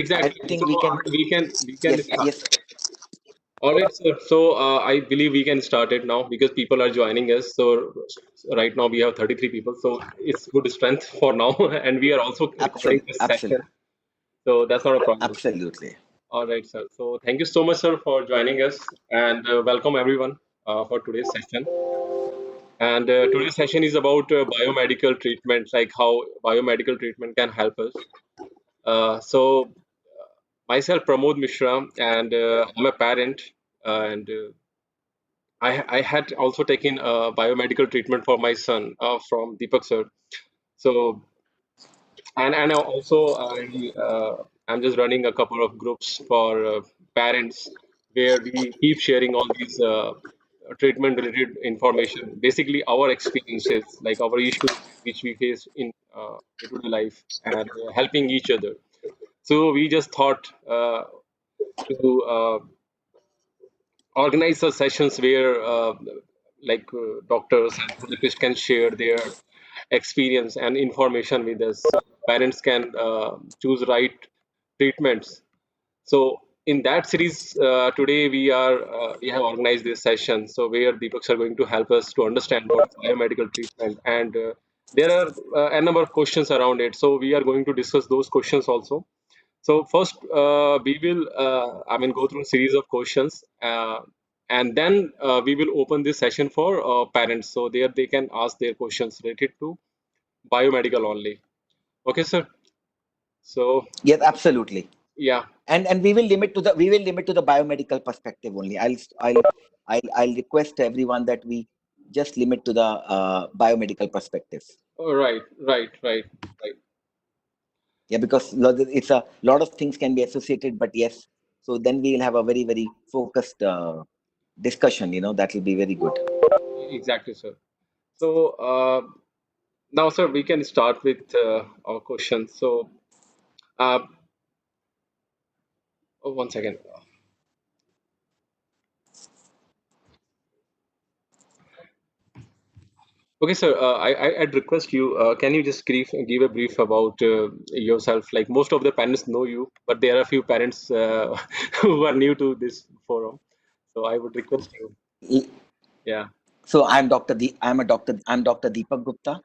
I Exactly. think So we can. we can Yes, start. yes, All right, sir. So I believe we can start it now because people are joining us. So right now we have 33 people. So it's good strength for now, and we are also recording this session. absolutely, So that's not a problem. absolutely. All right, sir. So thank you so much, sir, for joining us, and welcome everyone for today's session. And today's session is about biomedical treatment, like how biomedical treatment can help us. So myself, Pramod Mishra, and I'm a parent, and I had also taken biomedical treatment for my son from Deepak sir. So and also I'm just running a couple of groups for parents where we keep sharing all these treatment related information, basically our experiences, like our issues which we face in day-to-day life, and helping each other. So we just thought to organize the sessions where doctors and therapists can share their experience and information with us, so parents can choose right treatments. So in that series today we have organized this session, so where Deepaks are going to help us to understand what is biomedical treatment, and there are a number of questions around it, so we are going to discuss those questions also. So first, we will, go through a series of questions, and then we will open this session for parents, so there they can ask their questions related to biomedical only. Okay, sir. So Yes, absolutely. yeah, And we will limit to the biomedical perspective only. I'll request everyone that we just limit to the biomedical perspective. right, right, right, right. Yeah, because it's a lot of things can be associated, but yes, so then we'll have a very very focused discussion. That will be very good. Exactly, sir. So now, sir, we can start with our questions. So, uh, oh, one second. Okay, sir. I'd request you. Can you just give a brief about yourself? Like most of the parents know you, but there are a few parents who are new to this forum. So I would request you. L- Yeah. So I'm Dr. Deepak Gupta.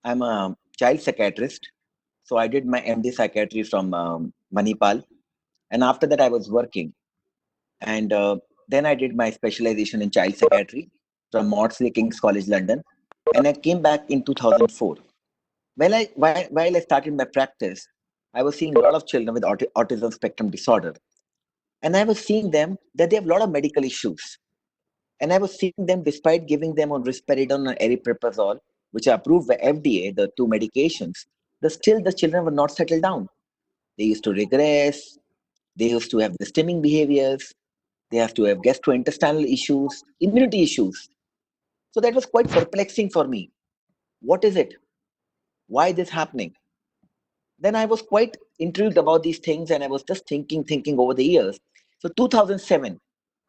I'm a child psychiatrist. So I did my MD psychiatry from Manipal, and after that I was working, and then I did my specialization in child psychiatry from Maudsley King's College London, and I came back in 2004. While I started my practice, I was seeing a lot of children with autism spectrum disorder, and I was seeing them that they have a lot of medical issues. And I was seeing them, despite giving them on risperidone and aripiprazole, which are approved by FDA, the two medications, still the children were not settled down. They used to regress. They used to have the stimming behaviors. They have to have gastrointestinal issues, immunity issues. So that was quite perplexing for me. What is it? Why this happening? Then I was quite intrigued about these things, and I was just thinking over the years. So 2007,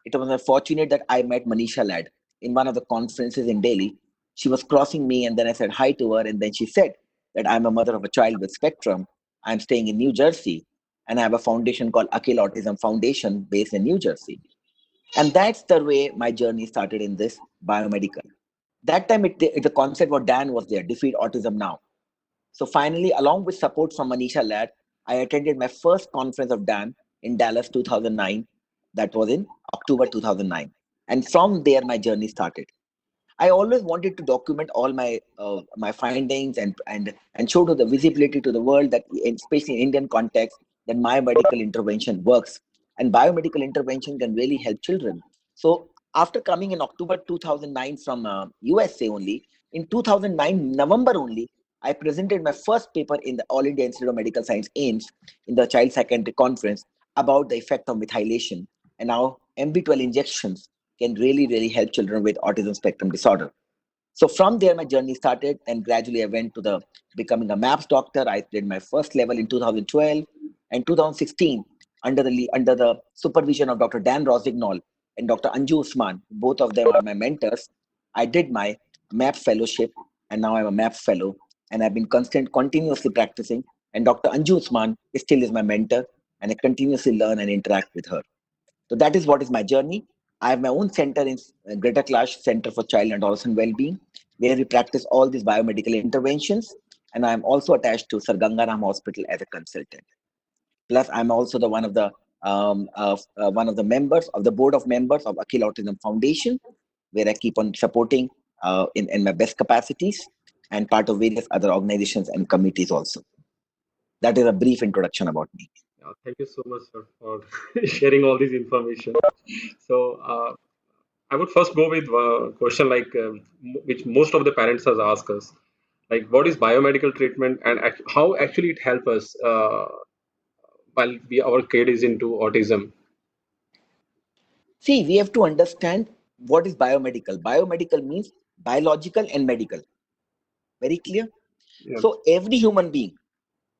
it was unfortunate that I met Manisha Ladd in one of the conferences in Delhi. She was crossing me, and then I said hi to her, and then she said that I'm a mother of a child with spectrum. I'm staying in New Jersey, and I have a foundation called Akil Autism Foundation based in New Jersey. And that's the way my journey started in this biomedical. That time, the concept of Dan was there, Defeat Autism Now. So finally, along with support from Manisha Ladd, I attended my first conference of DAM in Dallas 2009. That was in October 2009. And from there, my journey started. I always wanted to document all my findings and show to the visibility to the world that, especially in Indian context, that my medical intervention works and biomedical intervention can really help children. So after coming in October 2009 from USA only, in 2009 November only, I presented my first paper in the All India Institute of Medical Science AIMS in the Child Psychiatry Conference about the effect of methylation and how MB12 injections can really help children with autism spectrum disorder. So from there, my journey started, and gradually I went to the becoming a MAPS doctor. I did my first level in 2012 and 2016 under the supervision of Dr. Dan Rosignol and Dr. Anju Usman. Both of them are my mentors. I did my MAPS fellowship, and now I'm a MAPS fellow, and I've been continuously practicing. And Dr. Anju Usman still is my mentor, and I continuously learn and interact with her. So that is what is my journey. I have my own center in Greater Clash Center for Child and Adolescent Wellbeing, where we practice all these biomedical interventions. And I'm also attached to Sir Gangaram Hospital as a consultant. Plus, I'm also the one of the members of the board of members of Akhil Autism Foundation, where I keep on supporting in my best capacities and part of various other organizations and committees also. That is a brief introduction about me. Thank you so much, sir, for sharing all this information. So, I would first go with a question like which most of the parents has asked us, like what is biomedical treatment and how actually it help us while our kid is into autism. See, we have to understand what is biomedical. Biomedical means biological and medical. Very clear? Yeah. So every human being,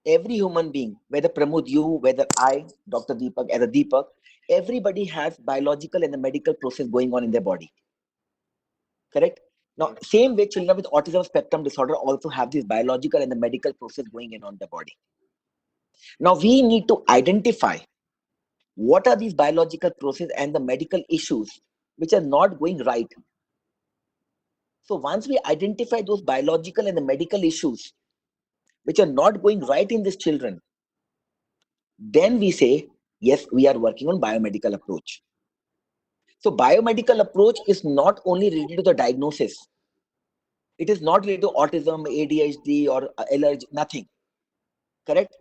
whether Pramod, you, whether I, Dr. Deepak, as a Deepak, everybody has biological and the medical process going on in their body. Correct? Now, same way, children with autism spectrum disorder also have this biological and the medical process going in on the body. Now, we need to identify what are these biological process and the medical issues which are not going right. So once we identify those biological and the medical issues which are not going right in these children, then we say, yes, we are working on biomedical approach. So biomedical approach is not only related to the diagnosis. It is not related to autism, ADHD or allergy, nothing. Correct?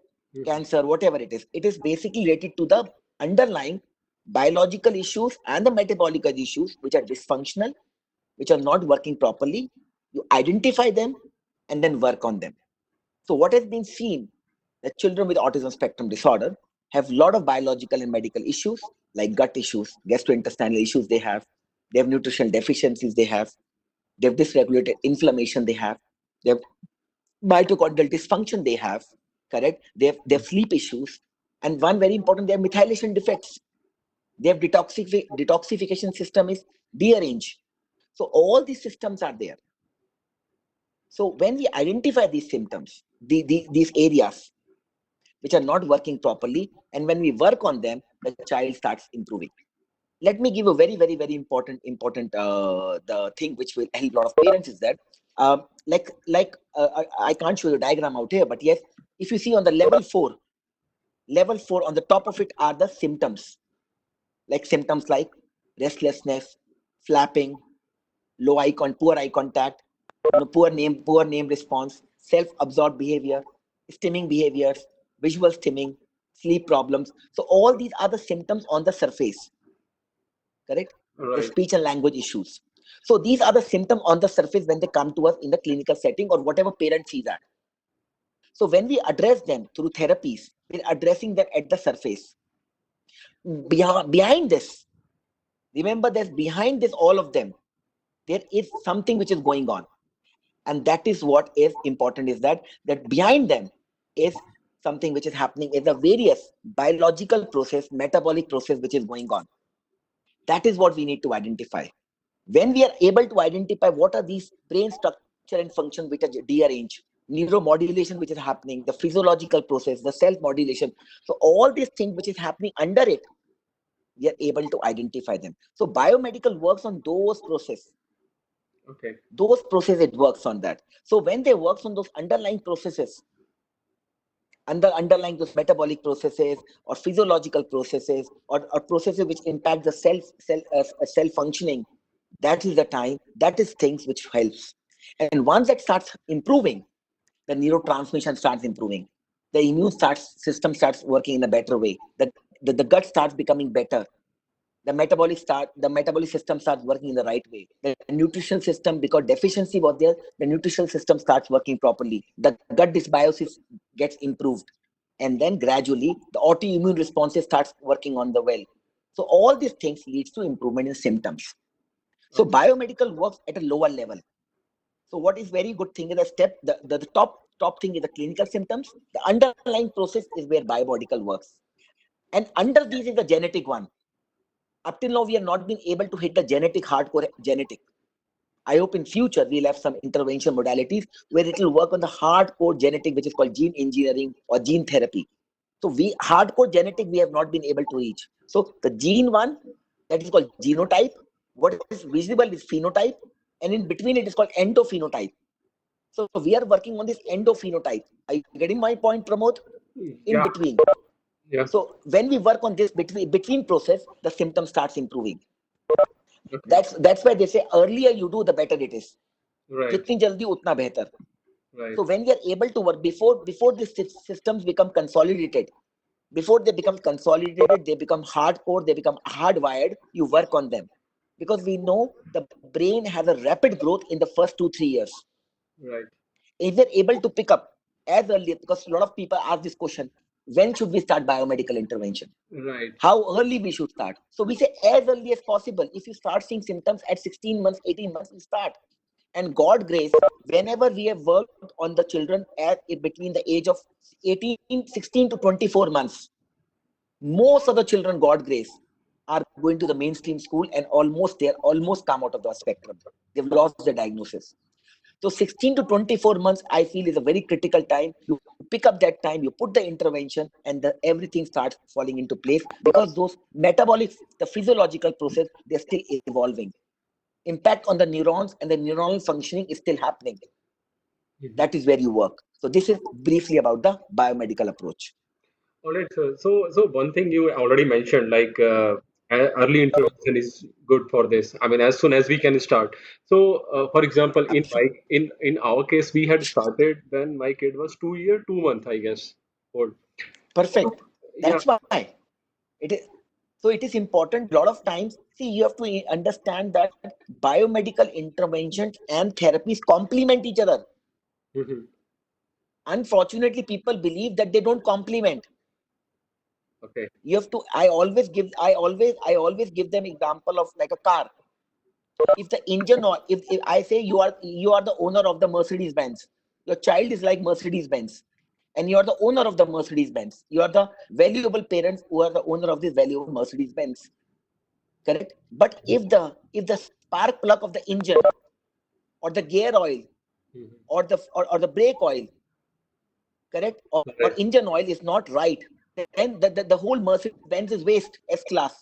Cancer, whatever it is. It is basically related to the underlying biological issues and the metabolic issues which are dysfunctional, which are not working properly. You identify them and then work on them. So what has been seen that children with autism spectrum disorder have a lot of biological and medical issues like gut issues, gastrointestinal issues they have nutritional deficiencies they have dysregulated inflammation they have mitochondrial dysfunction they have, correct? They have sleep issues, and one very important, they have methylation defects. They have detoxification system is dearranged. So all these systems are there. So when we identify these symptoms, these areas which are not working properly, and when we work on them, the child starts improving. Let me give a very important the thing which will help a lot of parents is that I can't show you a diagram out here, but yes, if you see on the level 4 on the top of it are the symptoms like restlessness, flapping, poor eye contact, poor name response, self-absorbed behavior, stimming behaviors, visual stimming, sleep problems. So all these are the symptoms on the surface, correct? Right. The speech and language issues. So these are the symptoms on the surface when they come to us in the clinical setting or whatever parent sees that. So when we address them through therapies, we're addressing them at the surface. Behind this, remember that behind this, all of them, there is something which is going on. And that is what is important, is that behind them is something which is happening, is a various biological process, metabolic process which is going on. That is what we need to identify. When we are able to identify what are these brain structure and functions which are dearranged, neuromodulation which is happening, the physiological process, the self-modulation, so all these things which is happening under it, we are able to identify them. So biomedical works on those processes. Okay. Those processes, it works on that. So when they works on those underlying processes, underlying those metabolic processes or physiological processes or processes which impact the cell functioning, that is the time, that is things which helps. And once that starts improving, the neurotransmission starts improving, the immune system starts working in a better way, the gut starts becoming better, the metabolic system starts working in the right way, the nutritional system, because deficiency was there, the nutritional system starts working properly, the gut dysbiosis gets improved, and then gradually the autoimmune responses starts working on the well. So all these things leads to improvement in symptoms. So biomedical works at a lower level. So what is very good thing is the top thing is the clinical symptoms. The underlying process is where biomedical works, and under these is the genetic one. Up till now, we have not been able to hit the hardcore genetic. I hope in future we'll have some intervention modalities where it will work on the hardcore genetic, which is called gene engineering or gene therapy. So we hardcore genetic we have not been able to reach. So the gene one, that is called genotype. What is visible is phenotype, and in between it is called endophenotype. So we are working on this endophenotype. Are you getting my point, Pramod? In Yeah, between. yeah. So when we work on this between process, the symptom starts improving. Okay. That's why they say earlier you do, the better it is. Right, जितनी जल्दी उतना बेहतर. right, So when we are able to work before these systems become consolidated, before they become consolidated, they become hardcore, they become hardwired. You work on them because we know the brain has a rapid growth in the first 2-3 years. right, If they're able to pick up as early, because a lot of people ask this question, when should we start biomedical intervention? right. How early we should start? So we say as early as possible. If you start seeing symptoms at 16 months, 18 months, we start. And God grace, whenever we have worked on the children at between the age of 16 to 24 months, most of the children, God grace, are going to the mainstream school and almost come out of the spectrum. They've lost the diagnosis. So 16 to 24 months, I feel, is a very critical time. You pick up that time, you put the intervention, and everything starts falling into place because those metabolic, the physiological process, they're still evolving. Impact on the neurons and the neuronal functioning is still happening. Mhm. That is where you work. So this is briefly about the biomedical approach. All right, sir. So one thing you already mentioned, like early intervention is good for this. I mean, as soon as we can start. So, for example, in our case, we had started when my kid was 2 year 2 month, I guess, old. So, Perfect. yeah, That's why it is. So it is important. A lot of times, see, you have to understand that biomedical interventions and therapies complement each other. mhm. Unfortunately, people believe that they don't complement. Okay, You have to. I always give them example of like a car. If the engine, or if I say you are the owner of the Mercedes Benz, your child is like Mercedes Benz, and you are the owner of the Mercedes Benz. You are the valuable parents who are the owner of this valuable Mercedes Benz. Correct. But if the spark plug of the engine, or the gear oil, mhm. or the brake oil, correct, or Right, engine oil is not right, then the whole Mercedes Benz is waste, S class.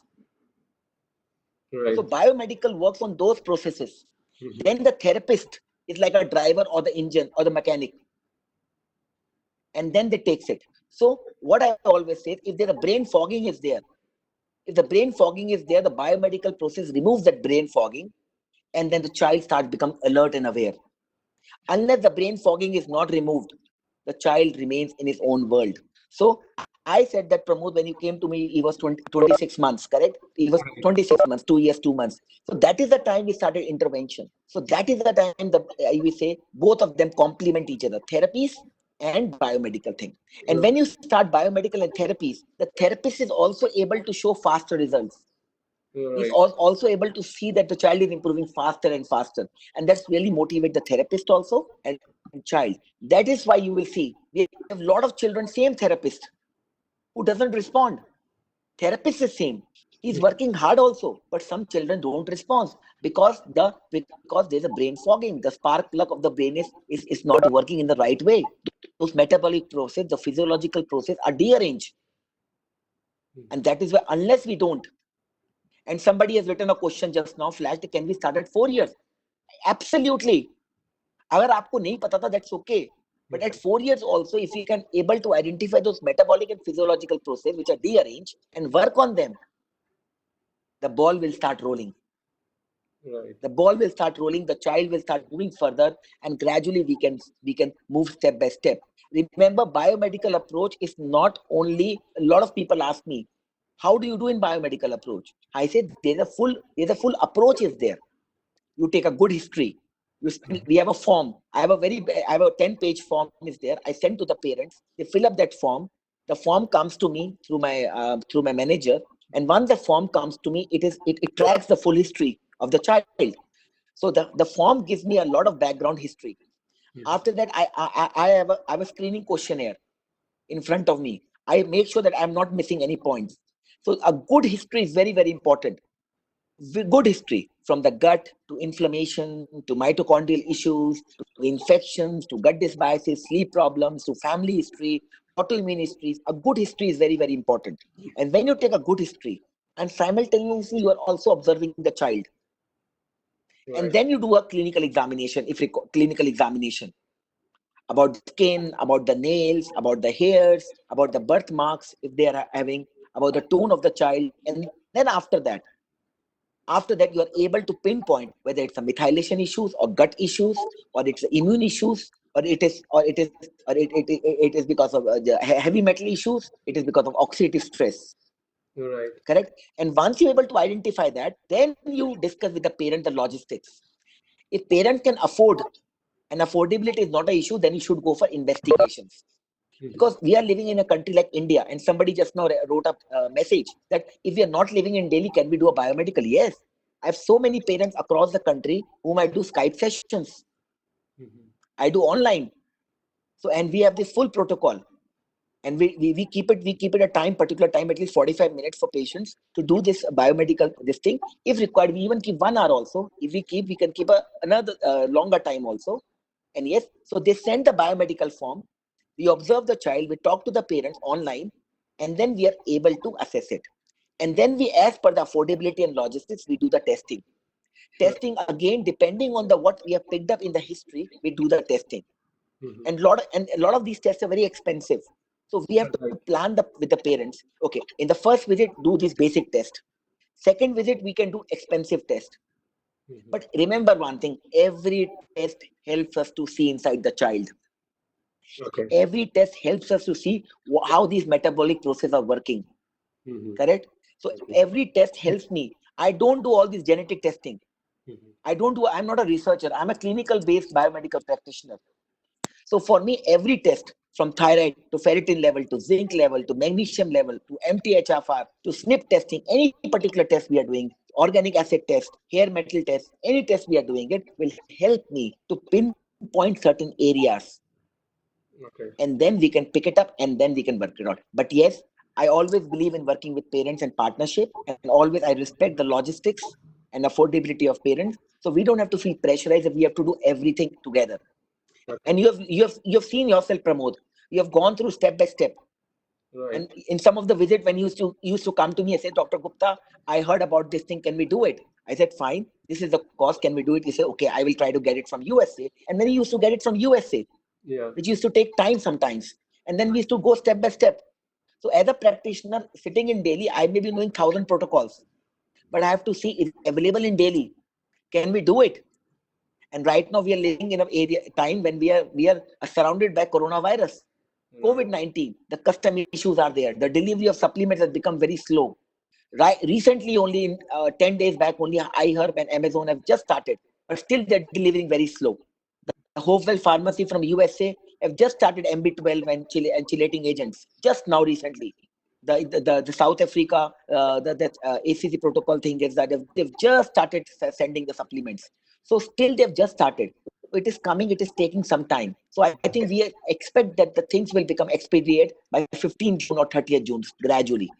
right. So biomedical works on those processes. Mhm. Then the therapist is like a driver or the engine or the mechanic, and then they takes it. So what I always say, if there's a brain fogging is there, if the brain fogging is there, the biomedical process removes that brain fogging, and then the child starts become alert and aware. Unless the brain fogging is not removed, the child remains in his own world. So I said that, Pramod, when you came to me, he was 26 months, correct? He was 26 months, 2 years, 2 months. So that is the time we started intervention. So that is the time we say both of them complement each other, therapies and biomedical thing. And when you start biomedical and therapies, the therapist is also able to show faster results. He's Right, also able to see that the child is improving faster and faster, and that's really motivate the therapist also and child. That is why you will see we have a lot of children, same therapist, who doesn't respond. Therapist is same, he's working hard also, but some children don't respond because there's a brain fogging. The spark plug of the brain is not working in the right way. Those metabolic process, the physiological process are dearranged, and that is why unless we don't. And somebody has written a question just now, flashed, can we start at 4 years? Absolutely. अगर आपको नहीं पता था, that's okay. But at 4 years also, if you can able to identify those metabolic and physiological processes which are dearranged and work on them, the ball will start rolling. right. The ball will start rolling. The child will start moving further, and gradually we can move step by step. Remember, biomedical approach is not only. A lot of people ask me, how do you do in biomedical approach? I said there's a full approach is there. You take a good history. We have a form. I have a 10-page form is there. I send to the parents. They fill up that form. The form comes to me through my manager. And once the form comes to me, it tracks the full history of the child. So the form gives me a lot of background history. Mhm. After that, I have a screening questionnaire in front of me. I make sure that I'm not missing any points. So a good history is very, very important. Good history. from the gut to inflammation to mitochondrial issues to infections to gut dysbiosis, sleep problems to family history, autoimmune histories. A good history is very, very important. And when you take a good history and simultaneously you are also observing the child, and Right. then you do a clinical examination, clinical examination about the skin, about the nails, about the hairs, about the birthmarks if they are having, about the tone of the child, and then after that you are able to pinpoint whether it's a methylation issues or gut issues or it's immune issues or it is because of the heavy metal issues, it is because of oxidative stress. Right. Correct. And once you're able to identify that, then you discuss with the parent the logistics. If parent can afford, and affordability is not an issue, then you should go for investigations. Mhm. Because we are living in a country like India, and somebody just now wrote a message that if we are not living in Delhi, can we do a biomedical? Yes. I have so many parents across the country whom I do Skype sessions. Mhm. I do online. So, and we have this full protocol. And we keep it a time, particular time, at least 45 minutes for patients to do this biomedical this thing. If required, we even keep 1 hour also. If we can keep another longer time also. And yes, so they send the biomedical form. We observe the child, we talk to the parents online, and then we are able to assess it. And then we, as per the affordability and logistics, we do the testing. Right. Testing again, depending on the what we have picked up in the history, we do the testing. Mhm. And a lot of these tests are very expensive. So we have to Right. plan with the parents. Okay, in the first visit, do this basic test. Second visit, we can do expensive test. Mhm. But remember one thing: every test helps us to see inside the child. Okay. Every test helps us to see how these metabolic processes are working. Mhm. Correct. So Okay. every test helps me. I don't do all this genetic testing. Mhm. I'm not a researcher. I'm a clinical based biomedical practitioner. So for me, every test from thyroid to ferritin level to zinc level to magnesium level to MTHFR to SNP testing, any particular test we are doing, organic acid test, hair metal test, any test we are doing it will help me to pinpoint certain areas, Okay. and then we can pick it up and then we can work it out. But yes, I always believe in working with parents and partnership, and always I respect the logistics and affordability of parents. So we don't have to feel pressurized if we have to do everything together. Okay. And you have seen yourself, Pramod. You have gone through step by step. Right. And in some of the visit, when you used to come to me and say, Dr. Gupta, I heard about this thing. Can we do it? I said, fine. This is the cost. Can we do it? He said, okay, I will try to get it from USA. And then he used to get it from USA, Yeah. which used to take time sometimes. And then we used to go step by step. So as a practitioner sitting in Delhi, I may be knowing 1,000 protocols, but I have to see is it available in Delhi. Can we do it? And right now we are living in an area time when we are surrounded by coronavirus, Right. COVID-19. The custom issues are there. The delivery of supplements has become very slow. Right, recently, only in 10 days back, only I heard when Amazon have just started, but still they're delivering very slow. The Hopewell Pharmacy from USA have just started MB12 and chelating agents just now recently. The South Africa the ACC protocol thing is that they've just started sending the supplements. So still they've just started. It is coming. It is taking some time. So I think we expect that the things will become expedient by 15th June or 30th June gradually.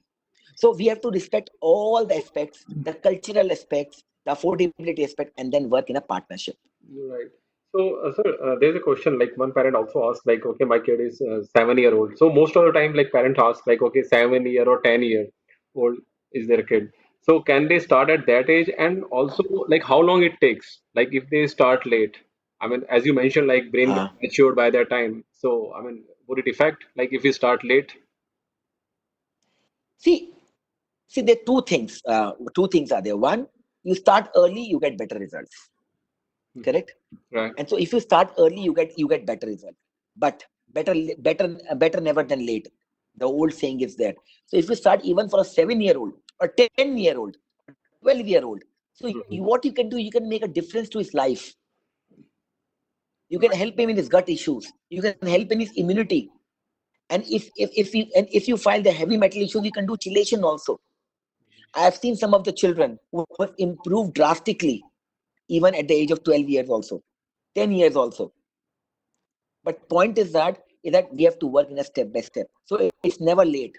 So we have to respect all the aspects, the cultural aspects, the affordability aspect, and then work in a partnership. Right. So, sir, there's a question like one parent also asked, like, okay, my kid is 7 year old. So, most of the time, like, parents ask, like, okay, 7 year or 10 year old is their kid. So, can they start at that age? And also, like, how long it takes? Like, if they start late, I mean, as you mentioned, like, brain gets Uh, matured by that time. So, I mean, would it affect, like, if we start late? see, see, there are two things. Two things are there. One, you start early, you get better results. Mhm. Correct. Right. And so if you start early, you get better results. But better never than late. The old saying is there. So if you start even for a 7-year-old or 10-year-old, 12-year-old, so Mhm. what you can do, you can make a difference to his life. You can help him in his gut issues. You can help in his immunity. And if you find the heavy metal issues, you can do chelation also. I have seen some of the children who have improved drastically, even at the age of 12 years also, 10 years also. But point is that we have to work in a step by step. So it's never late.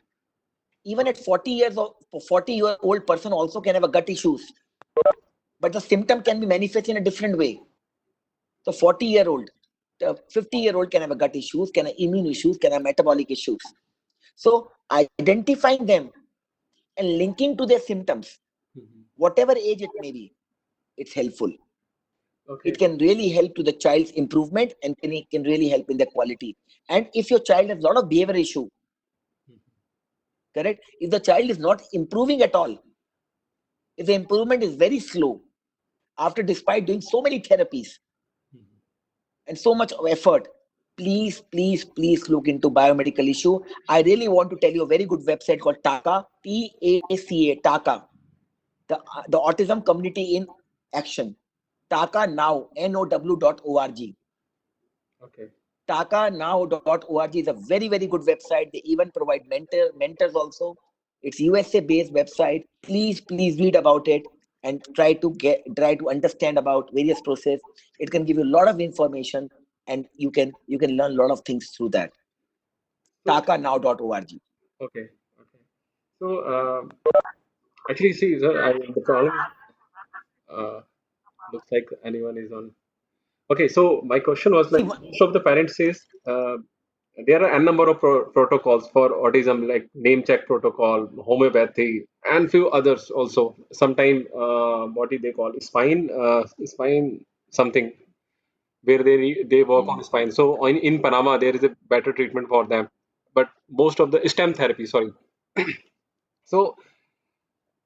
Even at 40 years old, 40-year-old person also can have a gut issues. but the symptom can be manifested in a different way. So 40-year-old, the 50-year-old can have a gut issues, can have immune issues, can have metabolic issues. So identifying them and linking to their symptoms, Mhm. whatever age it may be, it's helpful. Okay. It can really help to the child's improvement and it can really help in the quality. And if your child has a lot of behavior issue, Mhm. correct? If the child is not improving at all, if the improvement is very slow, after despite doing so many therapies Mhm. and so much of effort, please look into biomedical issue. I really want to tell you a very good website called TACA, TACA, TACA, the Autism Community in Action. TACA now, NOW.org. Okay. TACAnow.org is a very good website. They even provide mentors also. It's USA based website. Please read about it and try to understand about various process. It can give you a lot of information and you can learn a lot of things through that. So TACAnow.org. okay. Okay. So actually, see, sir, the problem uh, looks like anyone is on. Okay, so my question was See, like most of the parents says there are a number of protocols for autism, like name check protocol, homeopathy, and few others also. Sometime what do they call spine something where they work on spine. So in Panama there is a better treatment for them, but most of the stem therapy. Sorry. So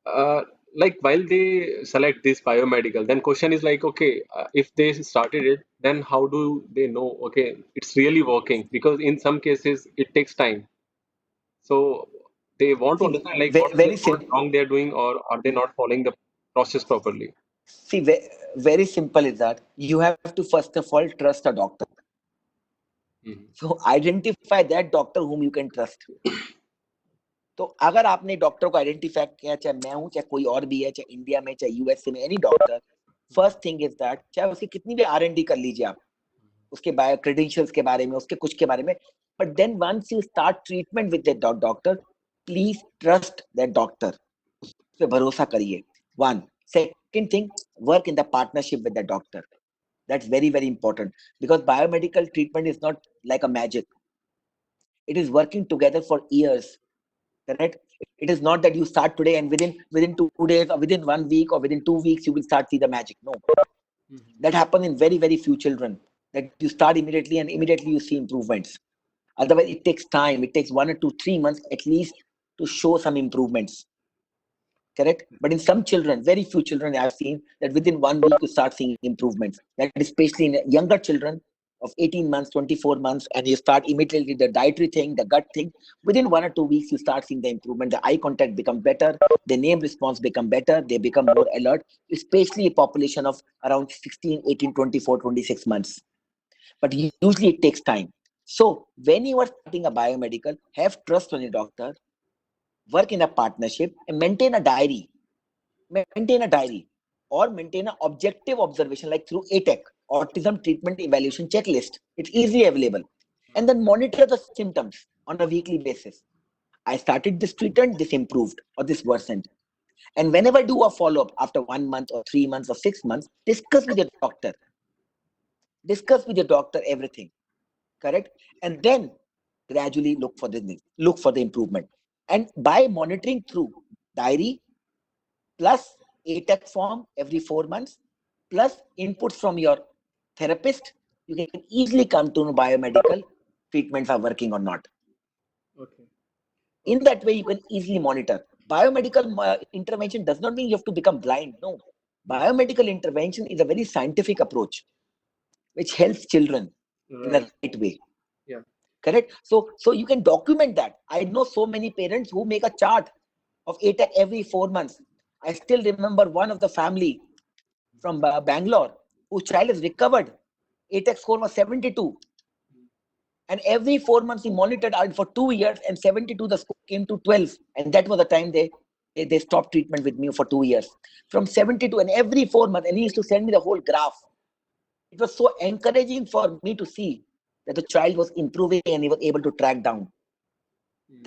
uh, like while they select this biomedical, then question is like, okay, if they started it, then how do they know, okay, it's really working? Because in some cases it takes time. So they want to see, understand like what is very what simple. wrong they're doing, or are they not following the process properly? See, very simple is that you have to first of all trust a doctor. Mhm. So identify that doctor whom you can trust. तो अगर आपने doctor को identify किया, चाहे मैं हूं, चाहे कोई और भी है, चाहे इंडिया में, चाहे यूएसए में, any doctor, first thing is that, चाहे उसकी कितनी भी R&D कर लीजिए आप उसके बायो क्रेडेंशियल्स के बारे में, उसके कुछ के बारे में, but then once you start treatment with that doctor, please trust that doctor, उस पे भरोसा करिए. One. Second thing, work in the partnership with the doctor. That's very important because biomedical treatment is not like a magic. It is working together for years. Correct? It is not that you start today and within 2 days or within 1 week or within 2 weeks you will start see the magic. No, Mhm. that happens in very few children. That you start immediately and immediately you see improvements. Otherwise, it takes time. It takes 1 or 2, 3 months at least to show some improvements. Correct? But in some children, very few children I've seen that within 1 week you start seeing improvements. That is especially in younger children of 18 months, 24 months, and you start immediately the dietary thing, the gut thing. Within 1 or 2 weeks, you start seeing the improvement. The eye contact become better, the name response become better, they become more alert, especially a population of around 16, 18, 24, 26 months. But usually it takes time. So when you are starting a biomedical, have trust on your doctor, work in a partnership, and maintain a diary or maintain an objective observation like through ATEC, Autism Treatment Evaluation Checklist. It's easily available. And then monitor the symptoms on a weekly basis. I started this treatment, this improved or this worsened. And whenever do a follow-up after 1 month or 3 months or 6 months, discuss with your doctor. Discuss with your doctor everything. Correct? And then gradually look for the improvement. And by monitoring through diary plus ATEC form every 4 months, plus inputs from your therapist, you can easily come to know biomedical treatments are working or not. Okay. In Okay. that way, you can easily monitor. Biomedical intervention does not mean you have to become blind. No. Mhm. Biomedical intervention is a very scientific approach which helps children in the Right. right way. Yeah. Correct? So you can document that. I know so many parents who make a chart of ATEC every 4 months. I still remember one of the family from Bangalore whose child is recovered. ATEC score was 72. And every 4 months he monitored out for 2 years, and 72 the score came to 12. And that was the time they stopped treatment with me for 2 years. From 72 and every 4 months, and he used to send me the whole graph. It was so encouraging for me to see that the child was improving and he was able to track down.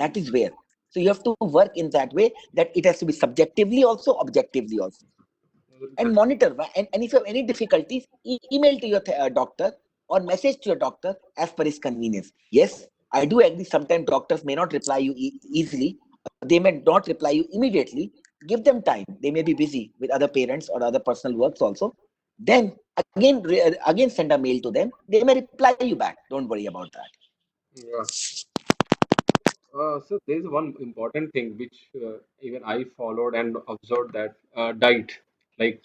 That Mhm. is where. So you have to work in that way that it has to be subjectively also, objectively also. and monitor. And if you have any difficulties, email to your doctor or message to your doctor as per his convenience. Yes, I do agree. Sometimes doctors may not reply you easily. They may not reply you immediately. Give them time. They may be busy with other parents or other personal works also. Then again send a mail to them. They may reply you back. Don't worry about that. Yeah. So there is one important thing which even I followed and observed, that diet. Like,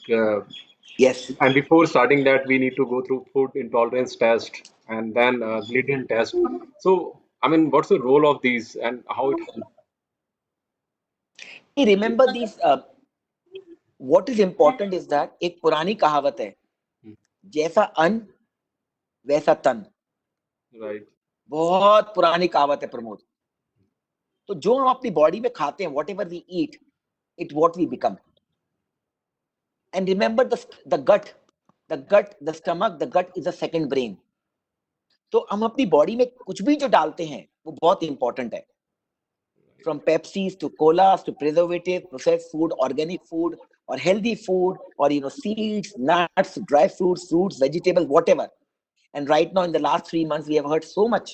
Yes. and before starting that, we need to go through food intolerance test and then gluten test. So, I mean, what's the role of these and how it helps? Remember these. What is important is that एक पुरानी कहावत है, जैसा अन्न वैसा तन. Right. बहुत पुरानी कहावत है प्रमोद. तो जो हम अपनी बॉडी में खाते हैं, whatever we eat, it what we become. And remember the stomach, the gut is a second brain. तो हम अपनी बॉडी में कुछ भी जो डालते हैं वो बहुत इंपॉर्टेंट है. From Pepsis to colas to preservative, processed food, organic food, or healthy food, or seeds, nuts, dry fruits, vegetables, whatever. And right now, in the last 3 months, we have heard so much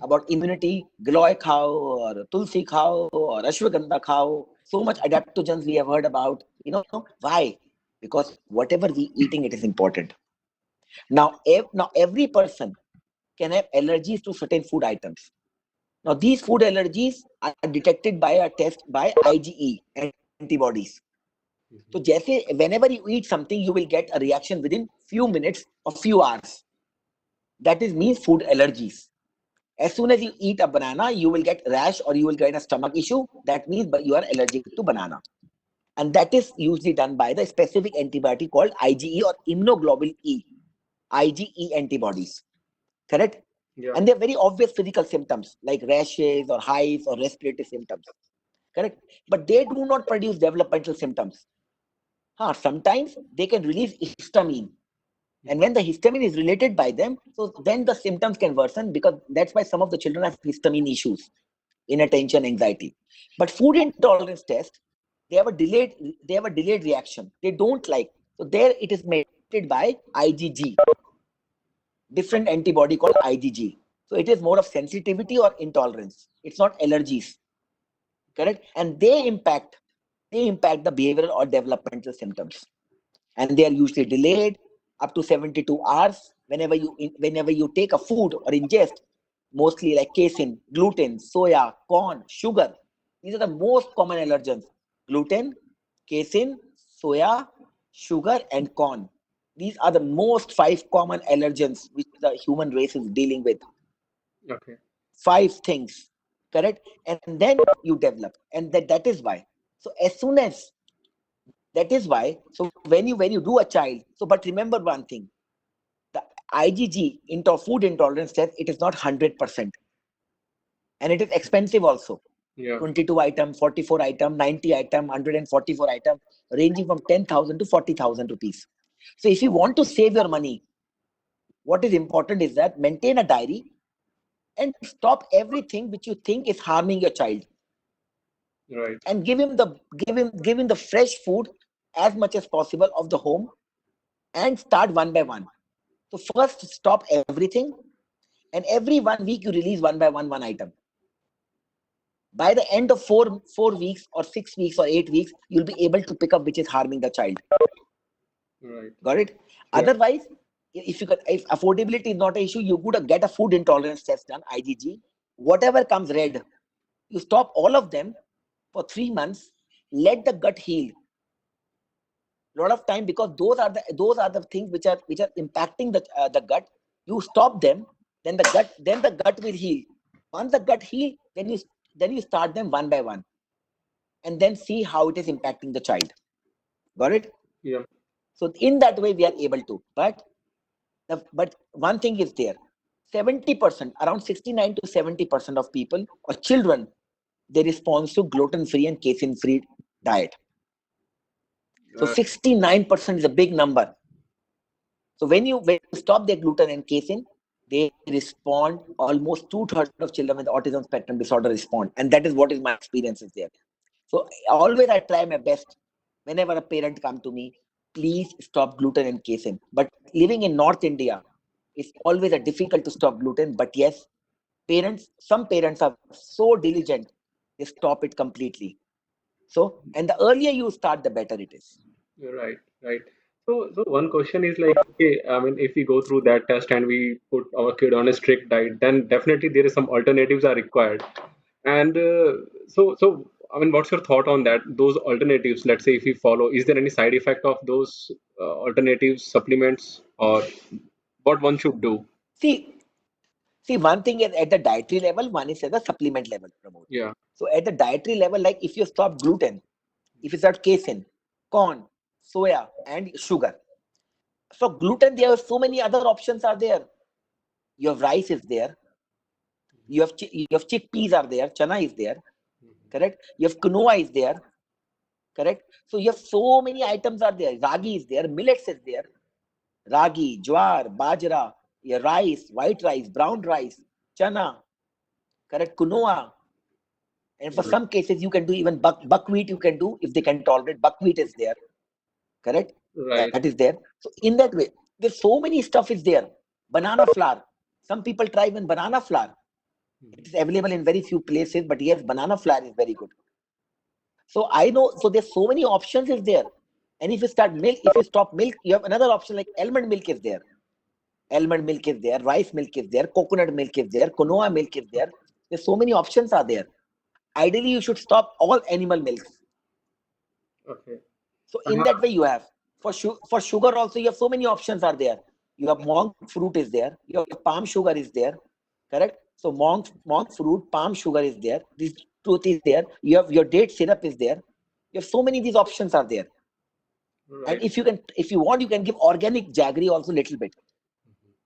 about immunity. Giloy khao, or tulsi khao, or ashwagandha khao. So much adaptogens we have heard about. Why? Because whatever we eating, it is important. Now every person can have allergies to certain food items. Now, these food allergies are detected by a test by IgE antibodies. So, whenever you eat something, you will get a reaction within few minutes or few hours. That is means food allergies. As soon as you eat a banana, you will get rash or you will get a stomach issue. That means you are allergic to banana. And that is usually done by the specific antibiotic called IgE or immunoglobulin E. IgE antibodies. Correct? Yeah. And they're very obvious physical symptoms like rashes or hives or respiratory symptoms. Correct? But they do not produce developmental symptoms. Sometimes they can release histamine. And when the histamine is related by them, so then the symptoms can worsen, because that's why some of the children have histamine issues, inattention, anxiety. But food intolerance test, they have a delayed reaction. They don't like. So there it is mediated by IgG, different antibody called IgG. So it is more of sensitivity or intolerance. It's not allergies. Correct? And they impact the behavioral or developmental symptoms. And they are usually delayed up to 72 hours whenever you take a food or ingest, mostly like casein, gluten, soya, corn, sugar. These are the most common allergens: gluten, casein, soya, sugar, and corn. These are the most 5 common allergens which the human race is dealing with. Okay. 5 things. Correct? And then you develop. And that is why. So as soon as that is why, so when you do a child, so but remember one thing, the IgG into food intolerance test, it is not 100%. And it is expensive also. Yeah. 22 item, 44 item, 90 item, 144 item, ranging from 10,000 to 40,000 rupees. So if you want to save your money, what is important is that maintain a diary and stop everything which you think is harming your child, Right. and give him the fresh food as much as possible of the home, and start one by one. So first stop everything, and every 1 week you release one item. By the end of 4 weeks or 6 weeks or 8 weeks, you'll be able to pick up which is harming the child. Right. Got it? Yeah. Otherwise, if affordability is not an issue, you could get a food intolerance test done, IgG. Whatever comes red, you stop all of them for 3 months. Let the gut heal. A lot of time, because those are the things which are impacting the gut. You stop them, then the gut will heal. Once the gut heal, then you start them one by one, and then see how it is impacting the child. Got it? Yeah. So in that way we are able to. But one thing is there: 70%, around 69 to 70% of people or children, they respond to gluten-free and casein-free diet. So 69% is a big number. So when you stop their gluten and casein, they respond. Almost 2/3 of children with autism spectrum disorder respond, and that is what is my experience is there. So always I try my best. Whenever a parent come to me, please stop gluten and casein. But living in North India, it's always a difficult to stop gluten. But yes, some parents are so diligent, they stop it completely. So, and the earlier you start, the better it is. Right, right. So one question is like, okay, I mean, if we go through that test and we put our kid on a strict diet, then definitely there is some alternatives are required. And so I mean, what's your thought on that? Those alternatives, let's say if we follow, is there any side effect of those alternatives, supplements, or what one should do? See, See, one thing is at the dietary level, one is at the supplement level, Pramod. Yeah. So at the dietary level, like if you stop gluten, if you start casein, corn, soya, and sugar. So gluten, there are so many other options are there. You have rice is there. You have chickpeas are there. Chana is there. Correct. You have quinoa is there. Correct. So you have so many items are there. Ragi is there. Millets is there. Ragi, jwar, bajra, your rice, white rice, brown rice, chana. Correct. Quinoa. And for some cases, you can do even buckwheat. You can do if they can tolerate. Buckwheat is there, correct? Right. That is there. So in that way, there's so many stuff is there. Banana flour. Some people try even banana flour. It is available in very few places, but yes, banana flour is very good. So I know. So there's so many options is there. And if you start milk, if you stop milk, you have another option like almond milk is there. Almond milk is there. Rice milk is there. Coconut milk is there. Quinoa milk is there. There's so many options are there. Ideally, you should stop all animal milks. Okay. So in that way, you have for sugar also you have so many options are there. You have monk fruit is there. You have palm sugar is there, correct? So monk fruit, palm sugar is there. This truth is there. You have your date syrup is there. You have so many these options are there. And Right. if you want, you can give organic jaggery also little bit.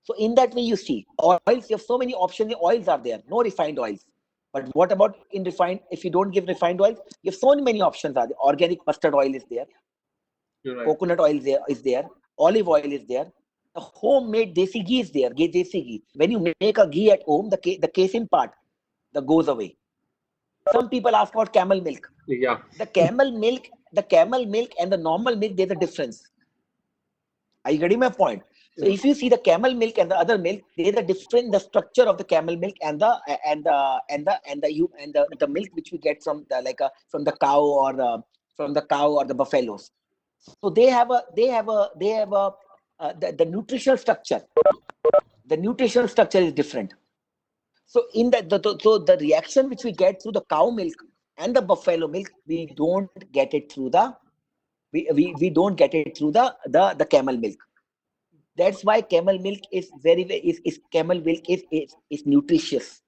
So in that way, you see oils. You have so many options. The oils are there. No refined oils. But what about in refined? If you don't give refined oils, you have so many options are there. Organic mustard oil is there. You're right. Coconut oil is there, olive oil is there, the homemade desi ghee is there, desi ghee. When you make a ghee at home, the casein part that goes away. Some people ask about camel milk. Yeah. The camel milk and the normal milk, there's a difference. Are you getting my point? So Yeah. if you see the camel milk and the other milk, there's a different the structure of the camel milk and the milk which we get from the from the cow or the buffaloes. So the nutritional structure. The nutritional structure is different. So the reaction which we get through the cow milk and the buffalo milk, we don't get it through we don't get it through the camel milk. That's why camel milk is camel milk is nutritious.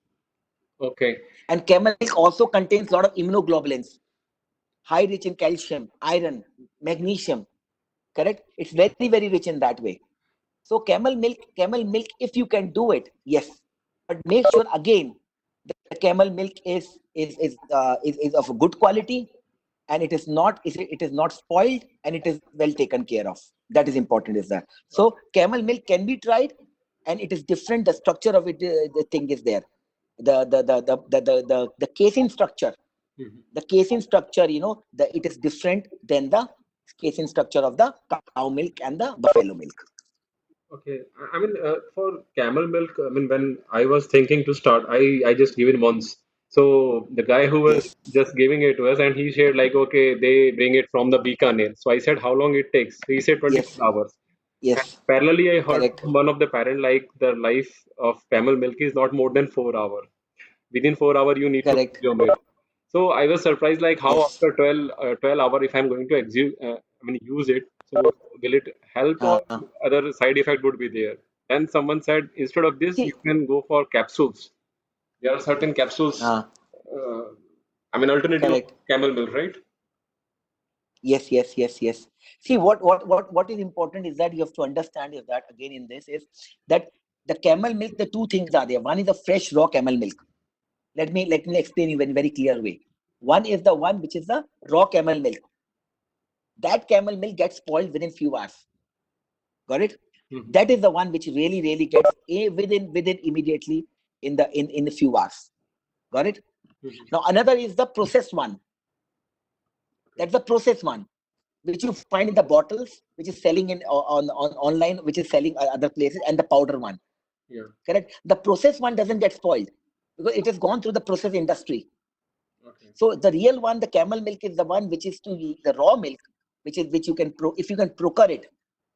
Okay. And camel milk also contains a lot of immunoglobulins, high rich in calcium, iron, magnesium. Correct? It's very rich in that way. So camel milk, if you can do it, yes, but make sure again the camel milk is of good quality, and it is not spoiled, and it is well taken care of. That is important. Is that so? Camel milk can be tried, and it is different. The structure of it, the thing is there. The casein structure, Mhm. it is different than the casein structure of the cow milk and the buffalo milk. Okay. I mean, for camel milk, I mean, when I was thinking to start, I just give it once. So the guy who was Yes, just giving it to us, and he shared like, okay, they bring it from the Bikaner. So I said, how long it takes? He said yes, 24 hours. And yes, parallelly, I heard correct, from one of the parent like the life of camel milk is not more than 4 hours. Within 4 hours, you need to correct. consume it. So I was surprised like how Yes. after 12 hour if I'm going to I mean use it, so will it help or Uh, other side effect would be there? And someone said instead of this you see, can go for capsules. There are certain capsules, uh, uh, I mean alternative of correct. camel milk, right? Yes, yes, yes, yes. See, what is important is that you have to understand is that again in this is that the camel milk, the two things are there. One is the fresh raw camel milk. Let me explain you in very clear way. One is the one which is the raw camel milk. That camel milk gets spoiled within few hours. Got it? Mhm. That is the one which really gets within immediately in the few hours. Got it? Mhm. Now another is the processed one. That's the processed one. which you find in the bottles, which is selling on online, which is selling other places, and the powder one. Yeah. Correct. The processed one doesn't get spoiled because it has gone through the process industry. Okay. So the real one, the camel milk, is the one which is the raw milk, which you can if you can procure it,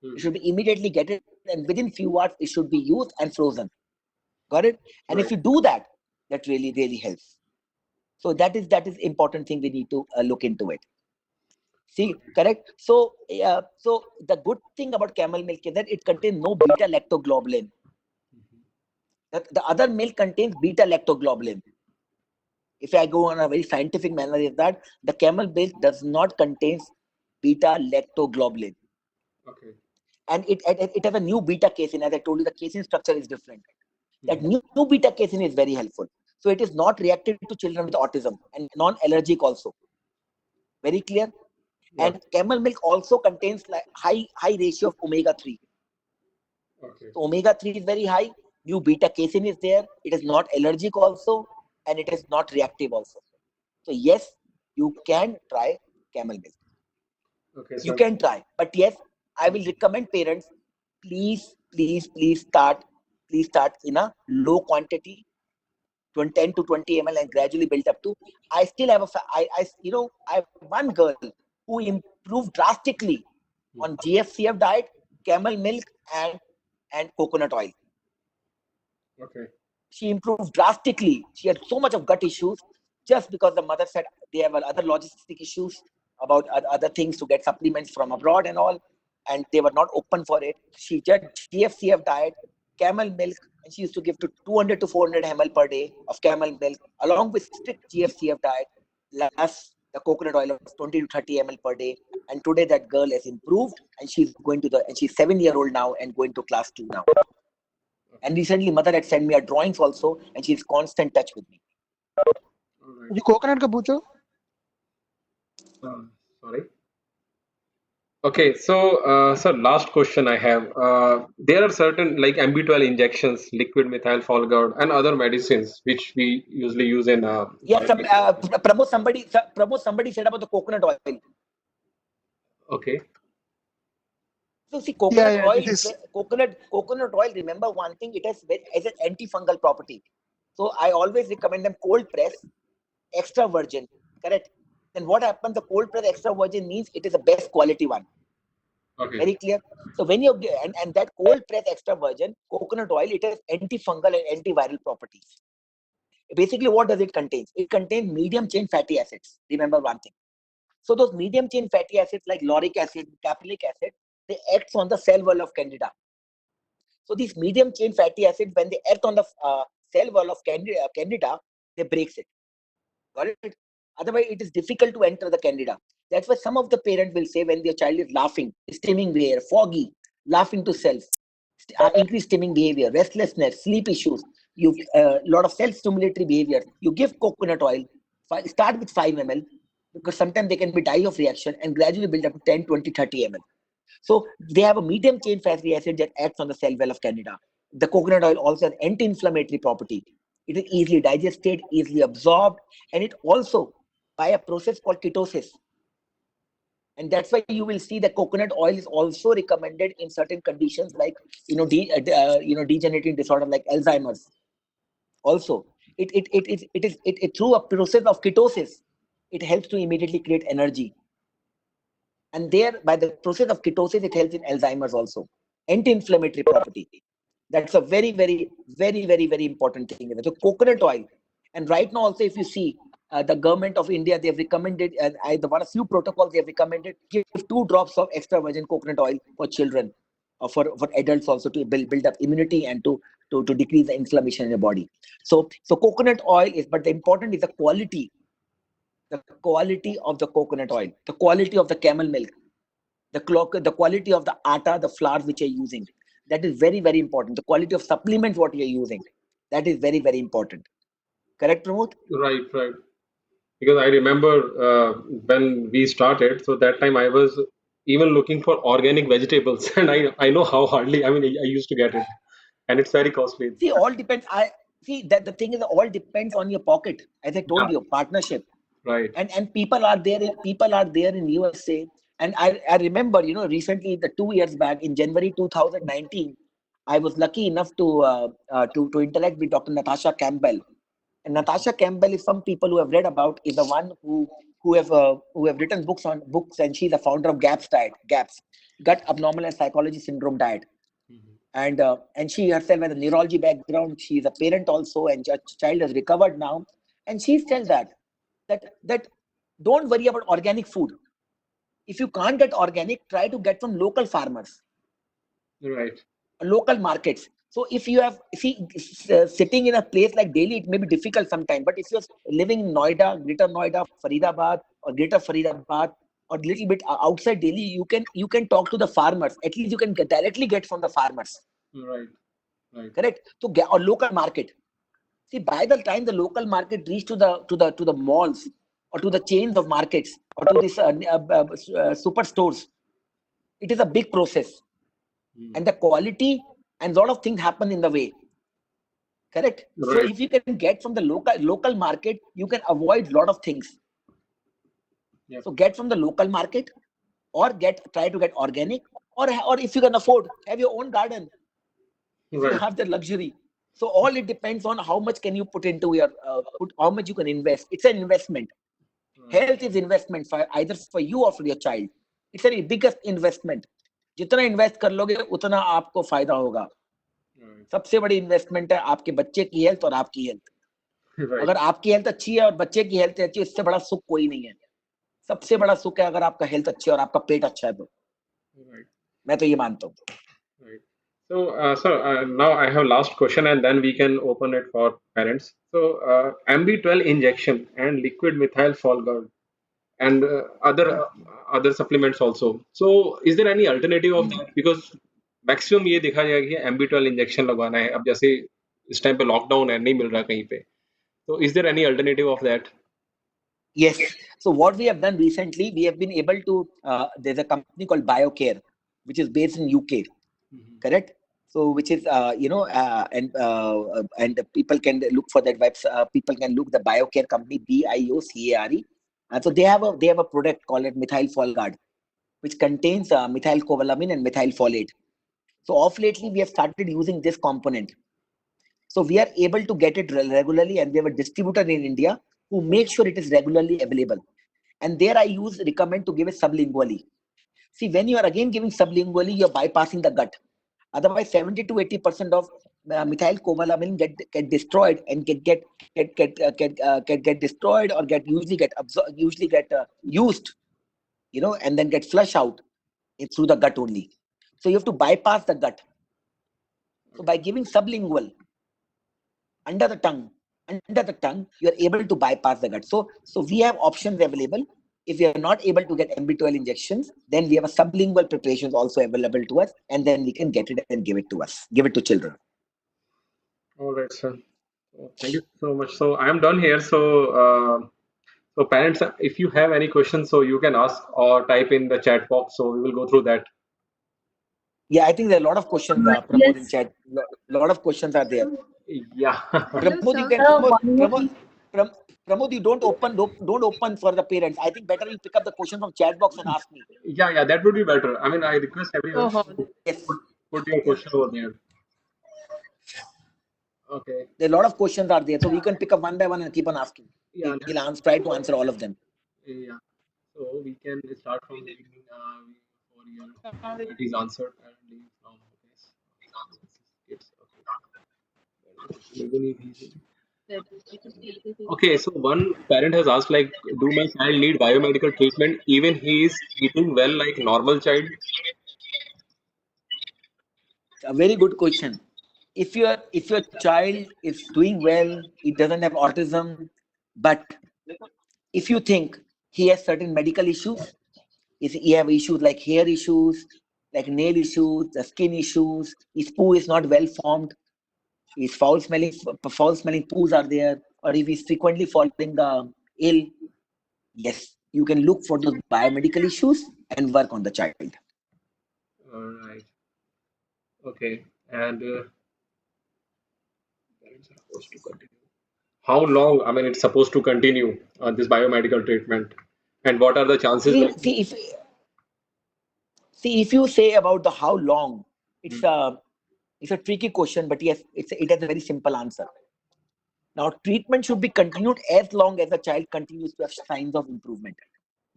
you should immediately get it, and within few hours it should be used and frozen. Got it? And if Right. you do that, that really helps. So that is important thing we need to look into it. See, correct? So so the good thing about camel milk is that it contains no beta lactoglobulin. The other milk contains beta lactoglobulin. If I go on a very scientific manner, is that the camel milk does not contain beta lactoglobulin, Okay. and it has a new beta casein. As I told you, the casein structure is different. That new beta casein is very helpful. So it is not reactive to children with autism and non-allergic also. Very clear. Yeah. And camel milk also contains like high ratio of omega-3. Okay. So omega-3 is very high. New beta casein is there. It is not allergic also, and it is not reactive also. So yes, you can try camel milk. Okay, You sir. can try, but yes, I will recommend parents, please start in a low quantity, 10 to 20 ml, and gradually build up to. I still have I have one girl who improved drastically on GFCF diet, camel milk, and coconut oil. Okay. She improved drastically. She had so much of gut issues just because the mother said they have other logistic issues about other things to get supplements from abroad and all, and they were not open for it. She did GFCF diet, camel milk, and she used to give to 200 to 400 ml per day of camel milk, along with strict GFCF diet, plus the coconut oil of 20 to 30 ml per day. And today that girl has improved, and she's 7-year-old now and going to class 2 now. And recently, mother had sent me her drawings also, and she's constant touch with me. All right. ये coconut का पूछो. Sorry. Okay, so sir, last question I have. There are certain like MB12 injections, liquid methyl folgard, and other medicines which we usually use in. Yes, Pramod, somebody said about the coconut oil. Okay. So see, Yeah, this is coconut oil. Remember one thing: it has an antifungal property. So I always recommend them cold press, extra virgin. Correct. Then what happens? The cold press extra virgin means it is the best quality one. Okay. Very clear. So when you and that cold press extra virgin coconut oil, it has antifungal and antiviral properties. Basically, what does it contain? It contains medium chain fatty acids. Remember one thing. So those medium chain fatty acids like lauric acid, caprylic acid, they act on the cell wall of candida. So these medium chain fatty acids, when they act on the cell wall of candida, they breaks it. Got it? Otherwise, it is difficult to enter the candida. That's why some of the parents will say when their child is laughing, stimming behavior, foggy, laughing to self, increased stimming behavior, restlessness, sleep issues, you lot of self-stimulatory behavior. You give coconut oil, start with 5 ml, because sometimes they can be die of reaction and gradually build up to 10, 20, 30 ml. So they have a medium chain fatty acid that acts on the cell wall of candida. The coconut oil also has anti-inflammatory property. It is easily digested, easily absorbed, and it also by a process called ketosis. And that's why you will see that coconut oil is also recommended in certain conditions like degenerating disorder like Alzheimer's. Also, it through a process of ketosis, it helps to immediately create energy. And there, by the process of ketosis, it helps in Alzheimer's also. Anti-inflammatory property. That's a very important thing. So coconut oil. And right now also, if you see, the government of India, they've recommended, one of few protocols they have recommended, give 2 drops of extra virgin coconut oil for children, or for adults also, to build up immunity and to decrease the inflammation in the body. So coconut oil is, but the important is the quality of the coconut oil, the quality of the camel milk, the quality of the atta, the flour which you're using. That is very important. The quality of supplements what you're using, that is very important. Correct, Pramod? Right. Right. Because I remember when we started, so that time I was even looking for organic vegetables, and I know how hardly. I mean, I used to get it, and it's very costly. See, all depends. I see that the thing is, all depends on your pocket. As I told Yeah. you, partnership. Right. And people are there in USA. And I remember, recently, the 2 years back in January 2019, I was lucky enough to interact with Dr. Natasha Campbell. And Natasha Campbell, if some people who have read about, is the one who have written books, and she's the founder of GAPS, Gut Abnormal and Psychology Syndrome Diet. And she herself has a neurology background. She is a parent also, and her child has recovered now. And she tells that don't worry about organic food. If you can't get organic, try to get from local farmers, Right. local markets. So if you have sitting in a place like Delhi, it may be difficult sometimes. But if you're living in Noida, Greater Noida, Faridabad, or Greater Faridabad, or little bit outside Delhi, you can talk to the farmers. At least you can directly get from the farmers. Right. Right. Correct. So get or local market. See, by the time the local market reach to the malls, or to the chains of markets, or to these superstores, it is a big process, and the quality and lot of things happen in the way. Correct. So Right. if you can get from the local market, you can avoid lot of things. Yep. So get from the local market, or try to get organic, or if you can afford, have your own garden. If you Right. have the luxury. So all it depends on how much can you put into your how much you can invest. It's an investment. Right. Health is investment for either for you or for your child. It's the biggest investment. जितना invest कर लोगे उतना आपको फायदा होगा. Right. सबसे बड़ी investment है आपके बच्चे की हेल्थ और आपकी हेल्थ. Right. अगर आपकी हेल्थ अच्छी है और बच्चे की हेल्थ अच्छी है, इससे बड़ा सुख कोई नहीं है. सबसे बड़ा सुख है अगर आपका हेल्थ अच्छा है और आपका पेट अच्छा है तो. Right. मैं तो ये मानता हूँ. Right. So, sir, now I have last question, and then we can open it for parents. So, MB12 injection and liquid methyl folgard and other supplements also. So, is there any alternative of that? Because maximum ये देखा जाएगा कि MB12 injection लगवाना है. अब जैसे इस time पे लॉकडाउन है, नहीं मिल रहा कहीं पे. So, is there any alternative of that? Yes. So what we have done recently, we have been able to. There's a company called BioCare, which is based in UK. Correct. So which is and people can look for that website. People can look the BioCare company, BIOCARE. And so they have a product called it methyl folgard, which contains methylcobalamin and methylfolate. So of lately we have started using this component. So we are able to get it regularly, and we have a distributor in India who makes sure it is regularly available. And there I recommend to give it sublingually. See, when you are again giving sublingually, you're bypassing the gut. Otherwise, 70 to 80% of methylcobalamin get destroyed and get destroyed, or usually get used, and then get flushed out through the gut only. So you have to bypass the gut. So by giving sublingual under the tongue, you are able to bypass the gut. So we have options available. If you are not able to get MB12 injections, then we have a sublingual preparations also available to us, and then we can get it and give it to us, give it to children. All right, sir. Thank you so much. So I am done here. So parents, if you have any questions, so you can ask or type in the chat box. So we will go through that. Yeah, I think there are a lot of questions, Pramod, in Yes. chat. Lot of questions are there. Yeah. Hello, Pramod, you sir. can One more Pramod, thing. Pramod, you don't open for the parents. I think better you pick up the question from chat box and ask me. Yeah, that would be better. I mean, I request everyone Oh, to Yes. put your question over there. Okay. There are a lot of questions are there, so we can pick up one by one and keep on asking. Yeah. We'll try to answer all of them. Yeah. So we can start from the beginning. For your that is answered and leave from it's okay. Okay, so one parent has asked like, do my child need biomedical treatment even he is eating well like normal child? A very good question. If your child is doing well, he doesn't have autism, but if you think he has certain medical issues, if he have issues like hair issues, like nail issues, the skin issues, his poo is not well formed, his foul smelling poos are there, or if he's frequently falling ill, yes, you can look for those biomedical issues and work on the child. All right. Okay. And parents are supposed to continue. How long? I mean, it's supposed to continue this biomedical treatment, and what are the chances See, like? see if See, if you say about the how long, it's Hmm. a it's a tricky question, but yes, it has a very simple answer. Now, treatment should be continued as long as the child continues to have signs of improvement.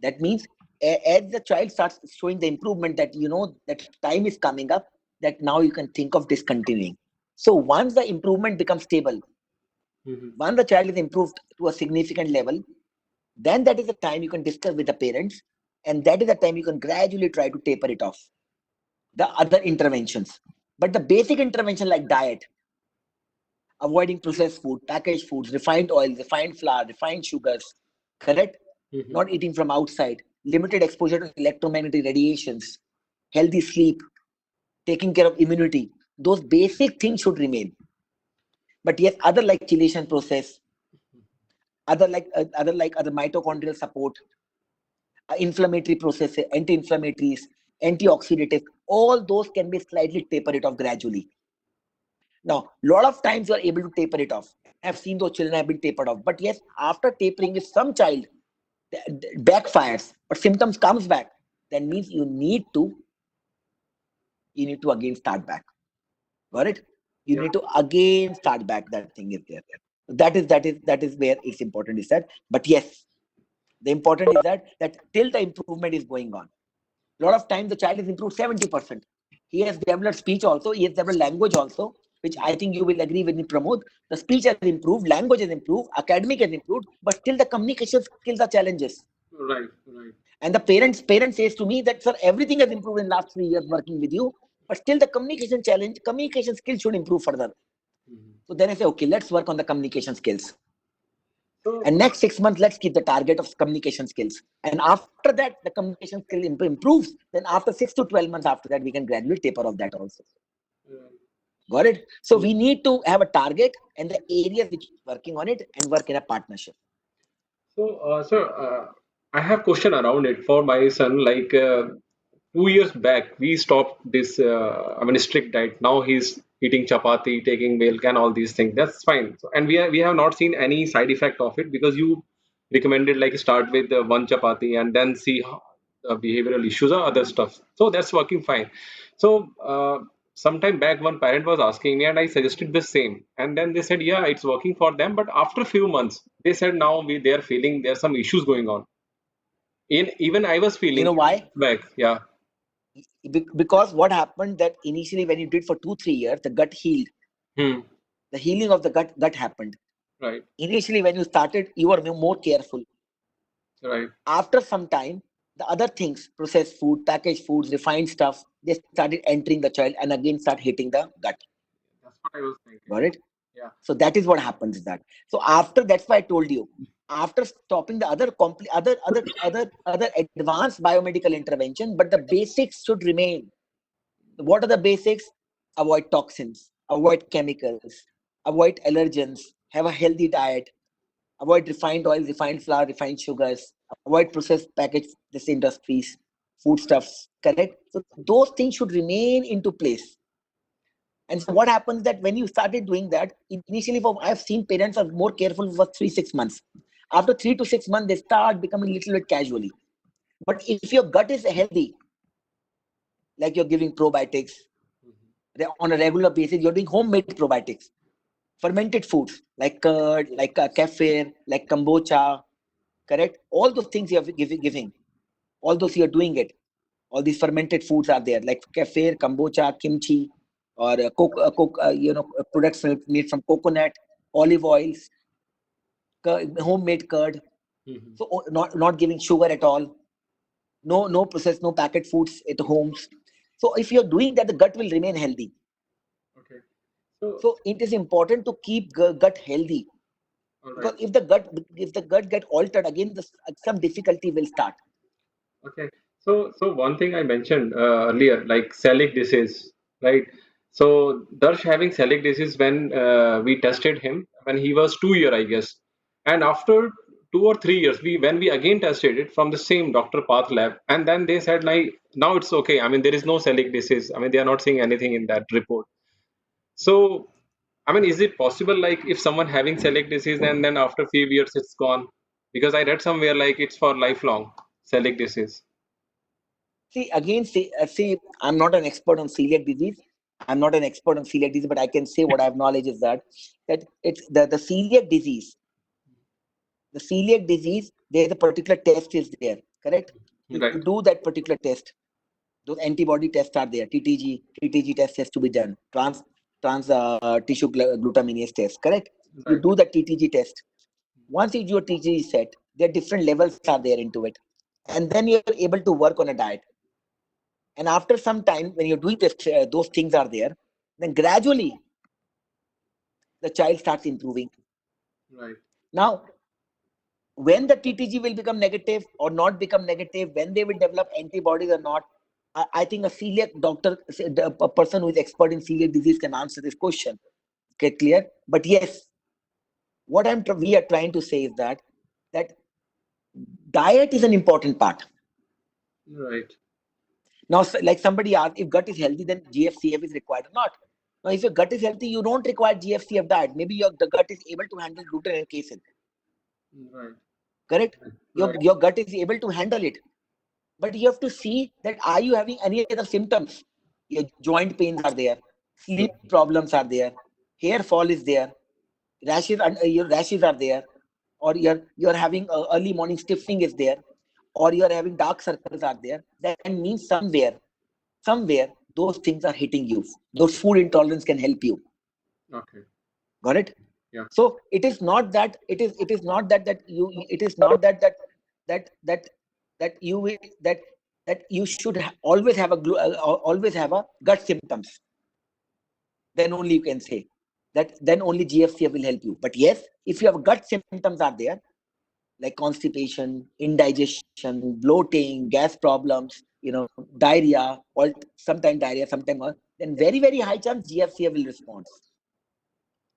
That means as the child starts showing the improvement, that you know that time is coming up, that now you can think of discontinuing. So once the improvement becomes stable, Hmm. once the child is improved to a significant level, then that is the time you can discuss with the parents, and that is the time you can gradually try to taper it off. The other interventions, but the basic intervention like diet, avoiding processed food, packaged foods, refined oils, refined flour, refined sugars, correct? Hmm. Not eating from outside, limited exposure to electromagnetic radiations, healthy sleep, taking care of immunity. Those basic things should remain. But yes, other like chelation process, other mitochondrial support, inflammatory processes, anti-inflammatories, antioxidatives, all those can be slightly taper it off gradually. Now, a lot of times you are able to taper it off. I've seen those children have been tapered off. But yes, after tapering, if some child backfires or symptoms comes back, that means you need to again start back. Got it? You Yeah. need to again start back. That thing is there. That is where it's important is that. But yes, the important is that till the improvement is going on. A lot of times the child is improved 70%. He has developed speech also, he has developed language also, which I think you will agree with me, Pramod. The speech has improved, language has improved, academic has improved, but still the communication skills are challenges. Right. Right. And the parents says to me that, sir, everything has improved in last 3 years working with you, but still the communication skills should improve further. Hmm. So then I say, okay, let's work on the communication skills. So And next 6 months, let's keep the target of communication skills. And after that, the communication skill improves. Then after 6 to 12 months after that, we can gradually taper off that also. uh, Got it? So yeah. we need to have a target and the areas which working on it and work in a partnership. So, sir, I have question around it for my son. Like 2 years back, we stopped this. I mean, strict diet. Now he's eating chapati, taking milk, and all these things. That's fine. So, and we have not seen any side effect of it because you recommended like start with one chapati and then see how the behavioral issues or other stuff. So that's working fine. So sometime back, one parent was asking me, and I suggested the same. And then they said, yeah, it's working for them. But after a few months, they said now they are feeling there's some issues going on. Even I was You feeling know why? back. Yeah. Because what happened that initially when you did for 2 3 years, the gut healed. Hmm. The healing of the gut happened. Right. Initially, when you started, you were more careful. Right. After some time, the other things, processed food, packaged foods, refined stuff, they started entering the child and again start hitting the gut. That's what I was thinking. Got it? Yeah. So that is what happens is that. So after that's why I told you. After stopping the other advanced biomedical intervention, but the basics should remain. What are the basics? Avoid toxins, avoid chemicals, avoid allergens, have a healthy diet, avoid refined oils, refined flour, refined sugars, avoid processed packaged this industries, foodstuffs, correct? So those things should remain into place. And so what happens that when you started doing that, initially for I've seen parents are more careful for 3 6 months. After 3 to 6 months, they start becoming a little bit casually. But if your gut is healthy, like you're giving probiotics on a regular basis, you're doing homemade probiotics, fermented foods like curd, like kefir, like kombucha, correct? All those things you're giving, all those you're doing it. All these fermented foods are there, like kefir, kombucha, kimchi, or products made from coconut, olive oils, homemade curd. Hmm. So not giving sugar at all. No processed, no packet foods at homes. So if you're doing that, the gut will remain healthy. Okay. So, So it is important to keep gut healthy, all right. because if the gut get altered again, some difficulty will start. Okay. So one thing I mentioned earlier, like celiac disease, right? So Darsh having celiac disease when we tested him when he was 2 year, I guess, and after 2 or 3 years, we again tested it from the same Dr. Path lab, and then they said like now it's okay. I mean there is no celiac disease. I mean they are not seeing anything in that report. So I mean, is it possible like if someone having celiac disease and then after few years it's gone? Because I read somewhere like it's for lifelong celiac disease. See, I'm not an expert on celiac disease. I'm not an expert on celiac disease, but I can say what I have knowledge is that it's the celiac disease. The celiac disease, there's a particular test is there, correct? You Right. do that particular test. Those antibody tests are there. TTG test has to be done. Trans tissue glutaminase test, correct? You Right. do the TTG test. Once you do a TTG set, there are different levels are there into it, and then you're able to work on a diet. And after some time, when you're doing this, those things are there, then gradually the child starts improving. Right. Now, when the TTG will become negative or not become negative, when they will develop antibodies or not, I think a celiac doctor, a person who is expert in celiac disease can answer this question. Get clear? But yes, what we are trying to say is that diet is an important part. Right. Now, like somebody asked, if gut is healthy, then GFCF is required or not. Now, if your gut is healthy, you don't require GFCF diet. Maybe the gut is able to handle gluten and casein. Right. Correct? Right. Your gut is able to handle it. But you have to see that are you having any other symptoms? Your joint pains are there, sleep problems are there, hair fall is there, your rashes are there, or you're having early morning stiffening is there, or you're having dark circles are there. That means somewhere those things are hitting you. Those food intolerance can help you. Okay. Got it? Yeah. So it is not that it is not that that you it is not that that that you will that you should always have always have a gut symptoms. Then only you can say that then only GFCF will help you. But yes, if you have gut symptoms are there like constipation, indigestion, bloating, gas problems, diarrhea, or sometimes diarrhea, sometimes then very high chance GFCF will respond.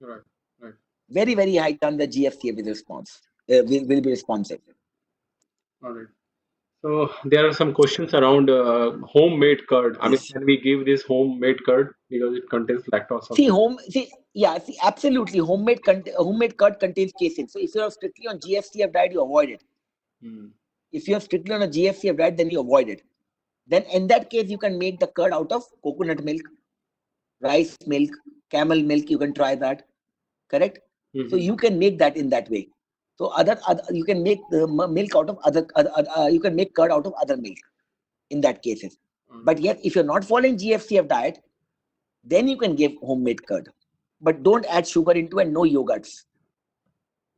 Right. Right. Very high chance the GFCF will response will be responsive. All right. So there are some questions around homemade curd. I mean, Yes. can we give this homemade curd because it contains lactose or See, something? absolutely. Homemade curd contains casein. So if you're strictly on GFCF diet, you avoid it. Hmm. If you're strictly on a GFCF diet, then you avoid it. Then in that case, you can make the curd out of coconut milk, rice milk, camel milk. You can try that. Correct. So Hmm. you can make that in that way. So other you can make the milk out of you can make curd out of other milk in that cases. All But right. yet, if you're not following GFCF diet, then you can give homemade curd. But don't add sugar into and no yogurts.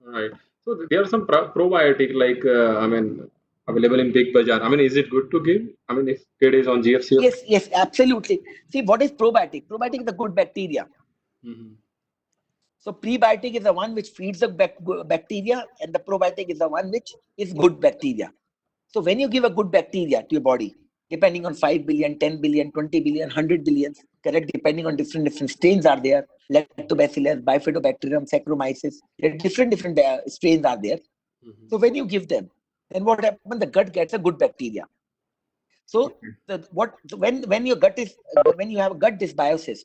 All right. So there are some probiotic like I mean available in Big Bazaar. I mean, is it good to give? I mean, if kid is on GFCF. Yes, absolutely. See, what is probiotic? Probiotic is a good bacteria. Hmm. So prebiotic is the one which feeds the bacteria, and the probiotic is the one which is good bacteria. So when you give a good bacteria to your body, depending on 5 billion, 10 billion, 20 billion, 100 billion, correct, depending on different strains are there, lactobacillus, bifidobacterium, saccharomyces, there are different strains are there. Hmm. So when you give them, then what happens? The gut gets a good bacteria. So Okay. when your gut is when you have a gut dysbiosis,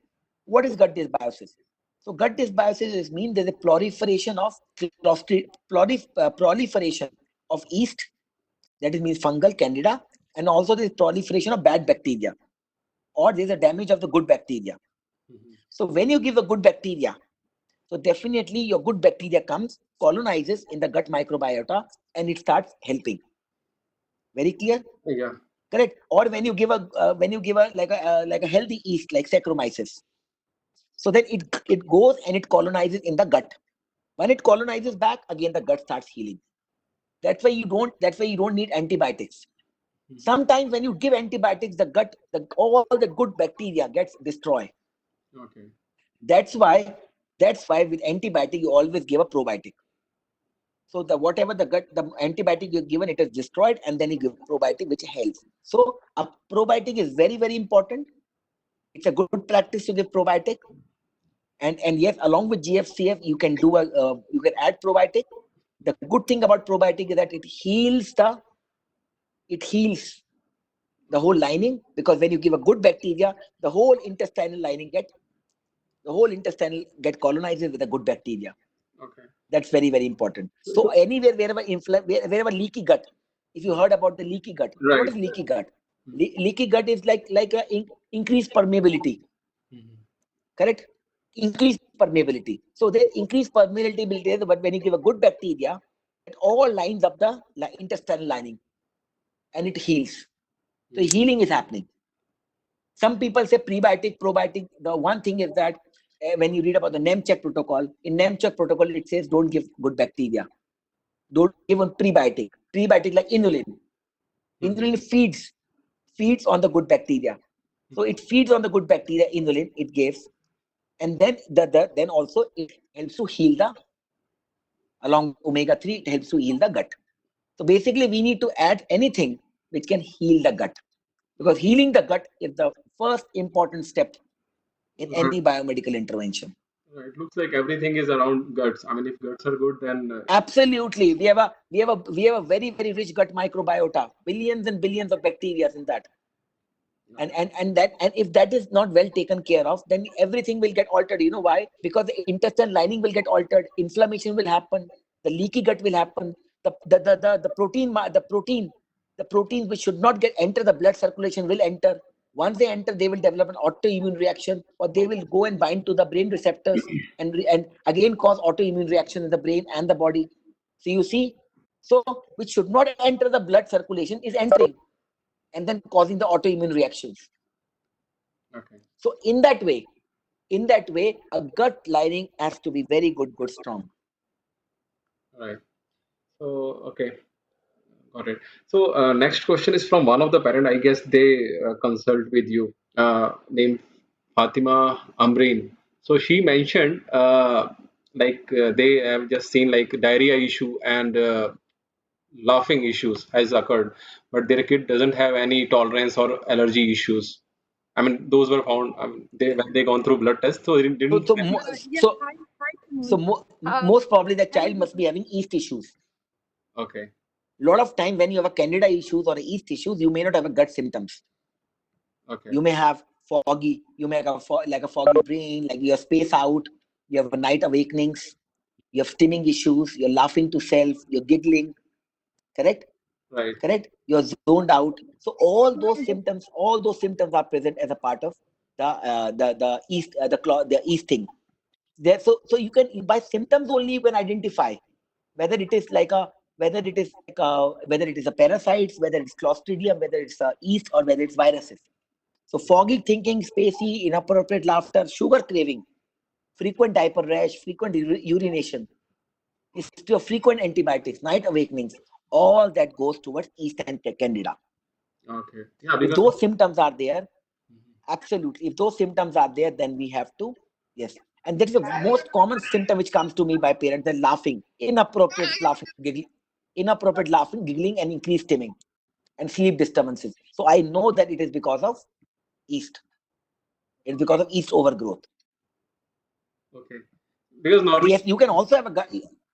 what is gut dysbiosis? So gut dysbiosis is mean there's a proliferation of yeast, that is means fungal candida, and also there's proliferation of bad bacteria, or there's a damage of the good bacteria. Hmm. So when you give a good bacteria, so definitely your good bacteria comes, colonizes in the gut microbiota, and it starts helping. Very clear? Yeah. Correct. Or when you give a like a healthy yeast like Saccharomyces, so then it goes and it colonizes in the gut. When it colonizes back again, the gut starts healing. That's why you don't need antibiotics. Mhm. Sometimes when you give antibiotics, all the good bacteria gets destroyed. Okay. That's why with antibiotic you always give a probiotic. So the whatever the antibiotic you're given, it is destroyed, and then you give probiotic which helps. So a probiotic is very important. It's a good practice to give probiotic, and yes, along with GFCF, you can add probiotic. The good thing about probiotic is that it heals the whole lining, because when you give a good bacteria, the whole intestinal lining get colonized with a good bacteria. Okay. That's very important. So So, anywhere wherever leaky gut, if you heard about the leaky gut, so what right. is leaky gut? Leaky gut is like a increased permeability. Correct? Increased permeability. So there increased permeability, but when you give a good bacteria, it all lines up the intestinal lining and it heals. So healing is happening. Some people say prebiotic, probiotic. The one thing is that when you read about the NEMCheck protocol, in NEMCheck protocol, it says don't give good bacteria. Don't give a prebiotic. Prebiotic like inulin. Inulin feeds on the good bacteria. So it feeds on the good bacteria, inulin, it gives. And then then also it helps to heal along with omega-3, it helps to heal the gut. So basically, we need to add anything which can heal the gut, because healing the gut is the first important step in any biomedical intervention. It looks like everything is around guts. I mean, if guts are good, then Absolutely, we have a very rich gut microbiota, billions and billions of bacteria in that. And if that is not well taken care of, then everything will get altered. You know why? Because the intestinal lining will get altered, inflammation will happen, the leaky gut will happen, the proteins which should not get enter the blood circulation will enter. Once they enter, they will develop an autoimmune reaction, or they will go and bind to the brain receptors and again cause autoimmune reaction in the brain and the body. So you see, so which should not enter the blood circulation is entering and then causing the autoimmune reactions. okay, So in that way, a gut lining has to be very good, strong. right. So okay, got it. So next question is from one of the parent. I guess they consult with you, named Fatima Amreen. So she mentioned they have just seen like diarrhea issue and laughing issues has occurred, but their kid doesn't have any tolerance or allergy issues. I mean, those were found they when they gone through blood tests, so they So didn't so have mo- any. Yeah, so hi, so Moon. most probably the child And must be having yeast issues. Okay, A lot of time when you have a candida issues or yeast issues, you may not have a gut symptoms. okay, You may have foggy, you may have like a foggy brain, like you have space out, you have night awakenings, you have stimming issues, you're laughing to self, you're giggling. Correct? right, Correct? You're zoned out. So all those symptoms are present as a part of the yeast the yeast thing. There, so you can, by symptoms only you can identify whether it is like a whether it is a parasites, whether it's clostridium, whether it's a yeast, or whether it's viruses. So foggy thinking, spacey, inappropriate laughter, sugar craving, frequent diaper rash, frequent urination, history of frequent antibiotics, night awakenings, all that goes towards yeast and candida. okay. Yeah, If because those symptoms are there, absolutely. If those symptoms are there, then we have to, yes. And that is the most common symptom which comes to me by parents: they're laughing, inappropriate laughing, giggling, and increased stimming and sleep disturbances. So I know that it is because of yeast. It's because of yeast overgrowth. okay, because But normally yes, you can also have a gut.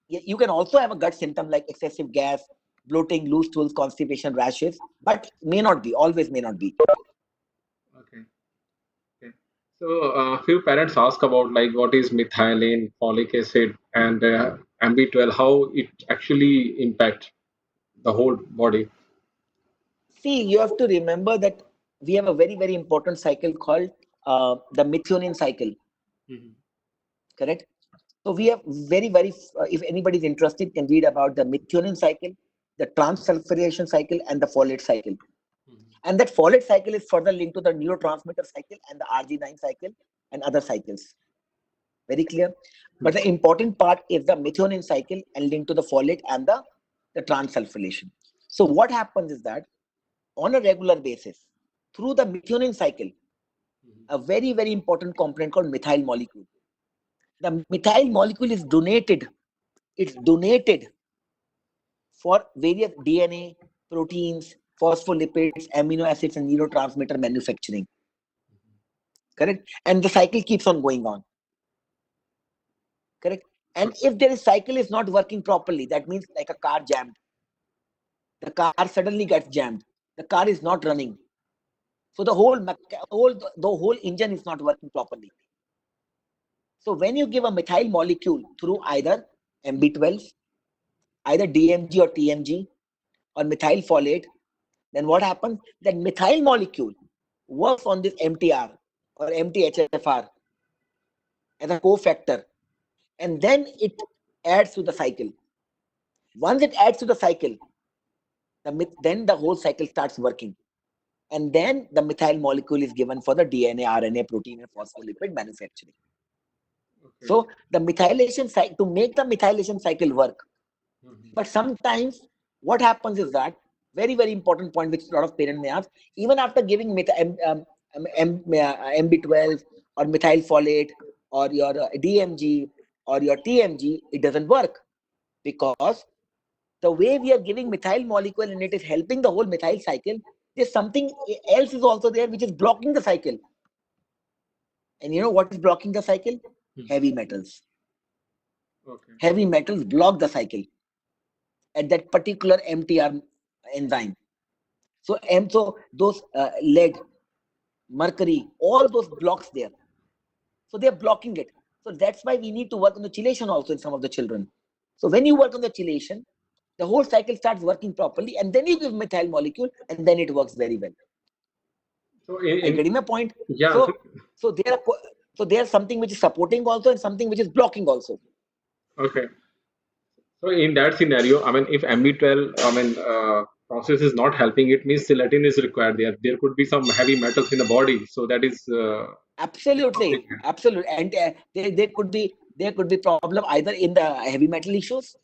You can also have a gut symptom like excessive gas, bloating, loose stools, constipation, rashes, but may not be, always may not be. okay, okay. So few parents ask about like what is methylene, folic acid, and MB12, how it actually impact the whole body. See, you have to remember that we have a very important cycle called the methionine cycle, Mhm. correct? So we have if anybody is interested, can read about the methionine cycle, the transsulfuration cycle, and the folate cycle. Mhm. And that folate cycle is further linked to the neurotransmitter cycle and the RG9 cycle and other cycles. Very clear. But the important part is the methionine cycle and linked to the folate and the transsulfuration. So what happens is that on a regular basis, through the methionine cycle, Mhm. a very important component called methyl molecule. The methyl molecule is donated. It's donated for various DNA, proteins, phospholipids, amino acids, and neurotransmitter manufacturing. Correct? And the cycle keeps on going on. Correct? And if there is cycle is not working properly, that means like a car jammed. The car suddenly gets jammed. The car is not running. So the whole engine is not working properly. So when you give a methyl molecule through either MB12, either DMG or TMG, or methyl folate, Then what happens? That methyl molecule works on this MTR or MTHFR as a cofactor, and then it adds to the cycle. Once it adds to the cycle, then the whole cycle starts working. And then the methyl molecule is given for the DNA, RNA, protein, and phospholipid manufacturing. Okay. So the methylation cycle, to make the methylation cycle work, but sometimes what happens is that very, very important point, which a lot of parents may ask, even after giving MB12 or methyl folate or your DMG or your TMG, it doesn't work, because the way we are giving methyl molecule and it is helping the whole methyl cycle, there's something else is also there which is blocking the cycle. And you know what is blocking the cycle? Heavy metals. Okay. Heavy metals block the cycle at that particular MTR enzyme. So those lead, mercury, all those blocks there. So they're blocking it. So that's why we need to work on the chelation also in some of the children. So when you work on the chelation, the whole cycle starts working properly, and then you give methyl molecule, and then it works very well. So Are you getting my point? yeah. So there's something which is supporting also, and something which is blocking also. Okay. So in that scenario, I mean, if MB12, I mean, process is not helping, it means gelatin is required there. There could be some heavy metals in the body, so that is Absolutely, absolutely, and there could be problem either in the heavy metal issues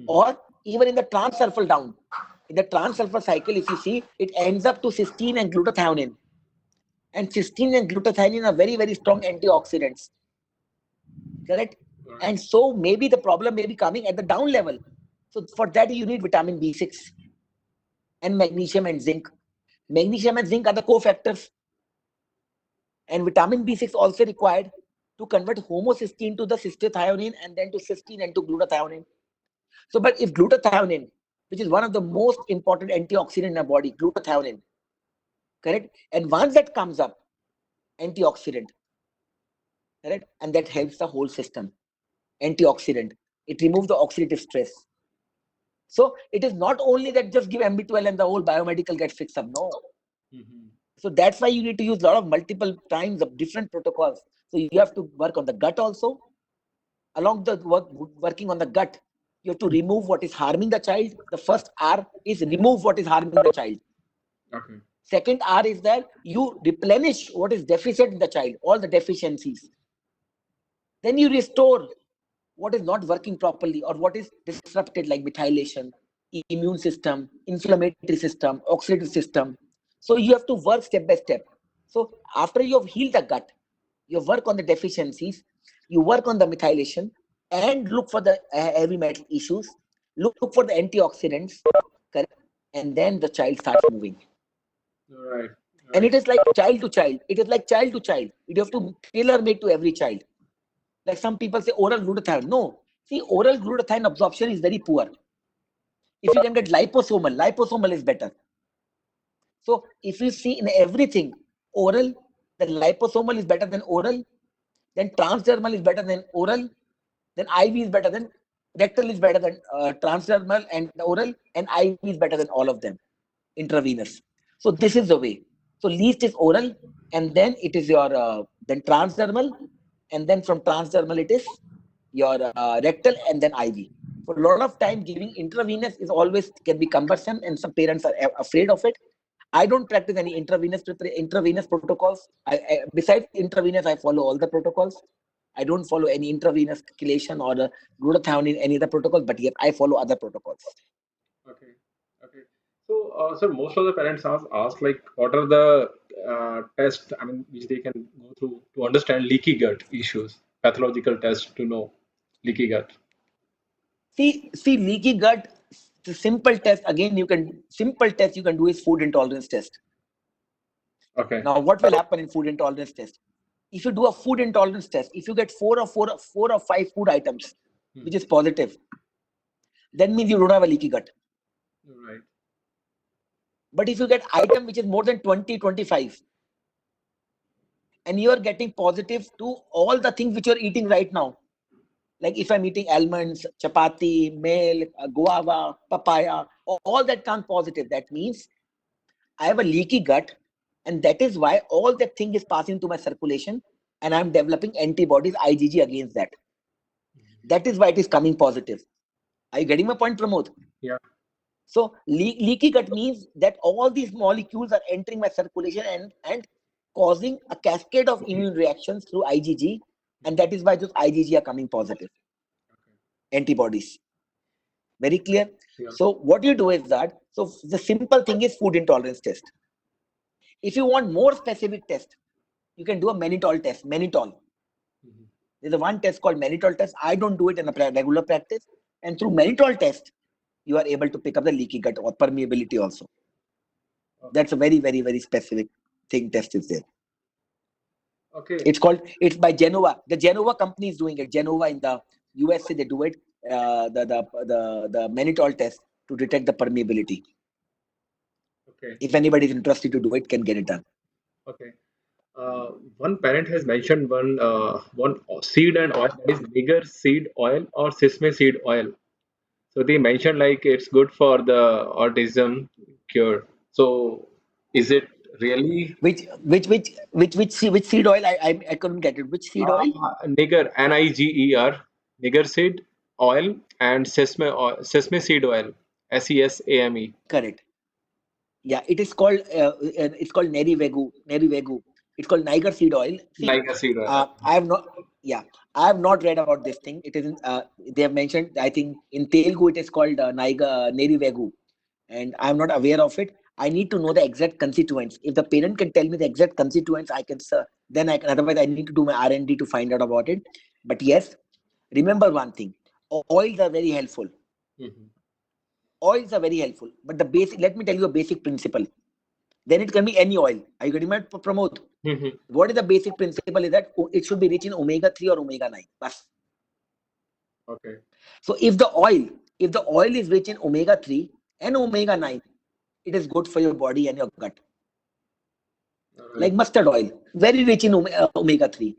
or even in the trans-sulfur down. In the trans-sulfur cycle, if you see, it ends up to cysteine and glutathione, and cysteine and glutathione are very, very strong antioxidants. Correct? And so maybe the problem may be coming at the down level. So for that you need vitamin B6 and magnesium and zinc. Magnesium and zinc are the cofactors. And vitamin B6 also required to convert homocysteine to the cysteine and then to cysteine and to glutathione. So, but if glutathione, which is one of the most important antioxidant in our body, glutathione, correct? And once that comes up, antioxidant, correct? And that helps the whole system. Antioxidant, it removes the oxidative stress. So it is not only that just give MB12 and the whole biomedical gets fixed up. No. So that's why you need to use a lot of multiple times of different protocols. So you have to work on the gut also. Along the working on the gut, you have to remove what is harming the child. The first R is remove what is harming the child. Okay. Second R is that you replenish what is deficient in the child, all the deficiencies. Then you restore what is not working properly or what is disrupted, like methylation, immune system, inflammatory system, oxidative system. So you have to work step by step. So after you have healed the gut, you work on the deficiencies, you work on the methylation, and look for the heavy metal issues, look for the antioxidants, correct? And then the child starts moving. Right. And it is like child to child. It is like child to child. You have to tailor make to every child. Like some people say oral glutathione. No. See, oral glutathione absorption is very poor. If you can get liposomal is better. So if you see in everything, oral, then liposomal is better than oral, then transdermal is better than oral, then IV is better than rectal, is better than transdermal and oral, and IV is better than all of them, intravenous. So this is the way. So least is oral, and then it is your then transdermal, and then from transdermal it is your rectal, and then IV. For a lot of time, giving intravenous is always can be cumbersome, and some parents are afraid of it. I don't practice any intravenous protocols. Besides intravenous, I follow all the protocols. I don't follow any intravenous chelation or glutathione in any of the protocols, but yet I follow other protocols. Okay. Okay. So, sir, most of the parents ask like, what are the tests, I mean, which they can go through to understand leaky gut issues, pathological tests to know leaky gut. See, leaky gut. The simple test again. Simple test you can do is food intolerance test. Okay. Now, what will happen in food intolerance test? If you do a food intolerance test, if you get four or five food items, which is positive, that means you don't have a leaky gut. Right. But if you get item which is more than 20, 25, and you are getting positive to all the things which you are eating right now, like if I'm eating almonds, chapati, milk, guava, papaya, all that comes positive, that means I have a leaky gut, and that is why all that thing is passing to my circulation, and I'm developing antibodies IgG against that. That is why it is coming positive. Are you getting my point, Pramod? Yeah. So leaky gut means that all these molecules are entering my circulation and causing a cascade of immune reactions through IgG, and that is why those IgG are coming positive antibodies. Very clear. Yeah. So what you do is that, so the simple thing is food intolerance test. If you want more specific test, you can do a mannitol test. Mannitol. There's a one test called mannitol test. I don't do it in a regular practice, and through mannitol test, you are able to pick up the leaky gut or permeability also. That's a very, very, very specific thing. Test is there. Okay. It's by Genova. The Genova company is doing it. Genova in the USA, they do it. The mannitol test to detect the permeability. Okay. If anybody is interested to do it, can get it done. Okay. One parent has mentioned one seed and oil, that is nigger seed oil or sesame seed oil. So they mentioned like it's good for the autism cure. So is it really Which seed oil? I couldn't get it. Which seed oil? nigger nigger seed oil and sesame seed oil SESAME. Correct. Yeah, it's called Neri Vegu. Neri Vegu. It's called Niger seed oil. See, Nigger seed oil. I have not. Yeah, I have not read about this thing. It isn't. They have mentioned. I think in Telugu it is called Niger Neri Vegu, and I am not aware of it. I need to know the exact constituents. If the parent can tell me the exact constituents, I can. Then I can. Otherwise, I need to do my R&D to find out about it. But yes, remember one thing: oils are very helpful. Mhm. Oils are very helpful. But the basic. Let me tell you a basic principle. Then it can be any oil. Are you getting my promote? Mhm. What is the basic principle is that it should be rich in omega 3 or omega 9. Bas. Okay. So if the oil is rich in omega 3 and omega 9, it is good for your body and your gut. Alright. Like mustard oil, very rich in omega 3.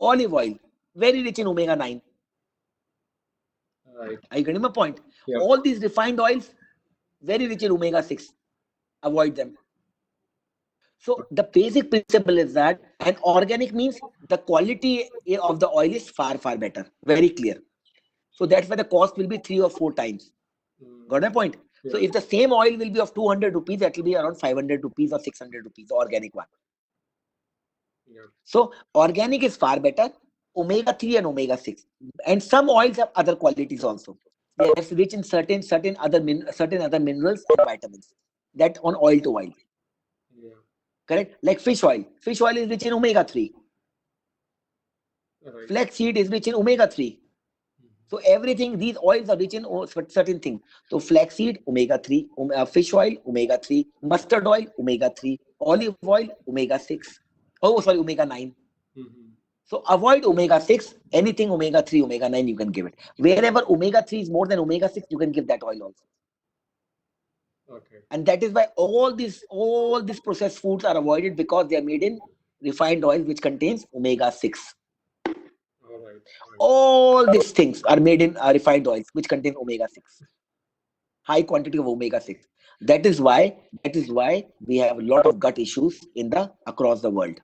Olive oil, very rich in omega 9. Alright. Are you getting my point? Yeah. All these refined oils, very rich in omega 6. Avoid them. So the basic principle is that an organic means the quality of the oil is far, far better. Very clear. So that's why the cost will be 3 or 4 times. Got my point? So Yeah. if the same oil will be of 200 rupees, that will be around 500 rupees or 600 rupees, the organic one. Yeah. So organic is far better, omega 3 and omega 6. And some oils have other qualities also. They are rich in certain other minerals and vitamins. That on oil to oil. Yeah. Correct? Like fish oil. Fish oil is rich in omega 3. Alright. Flaxseed is rich in omega 3. So everything, these oils are rich in certain things. So flaxseed, omega 3, fish oil, omega 3, mustard oil, omega 3, olive oil, omega 6. Oh, sorry, omega 9. Mhm. So avoid omega 6, anything omega 3, omega 9, you can give it. Wherever omega 3 is more than omega 6, you can give that oil also. Okay. And that is why all these processed foods are avoided because they are made in refined oil which contains omega 6. Alright. All these things are made in refined oils which contain omega 6. High quantity of omega 6. That is why we have a lot of gut issues in the across the world.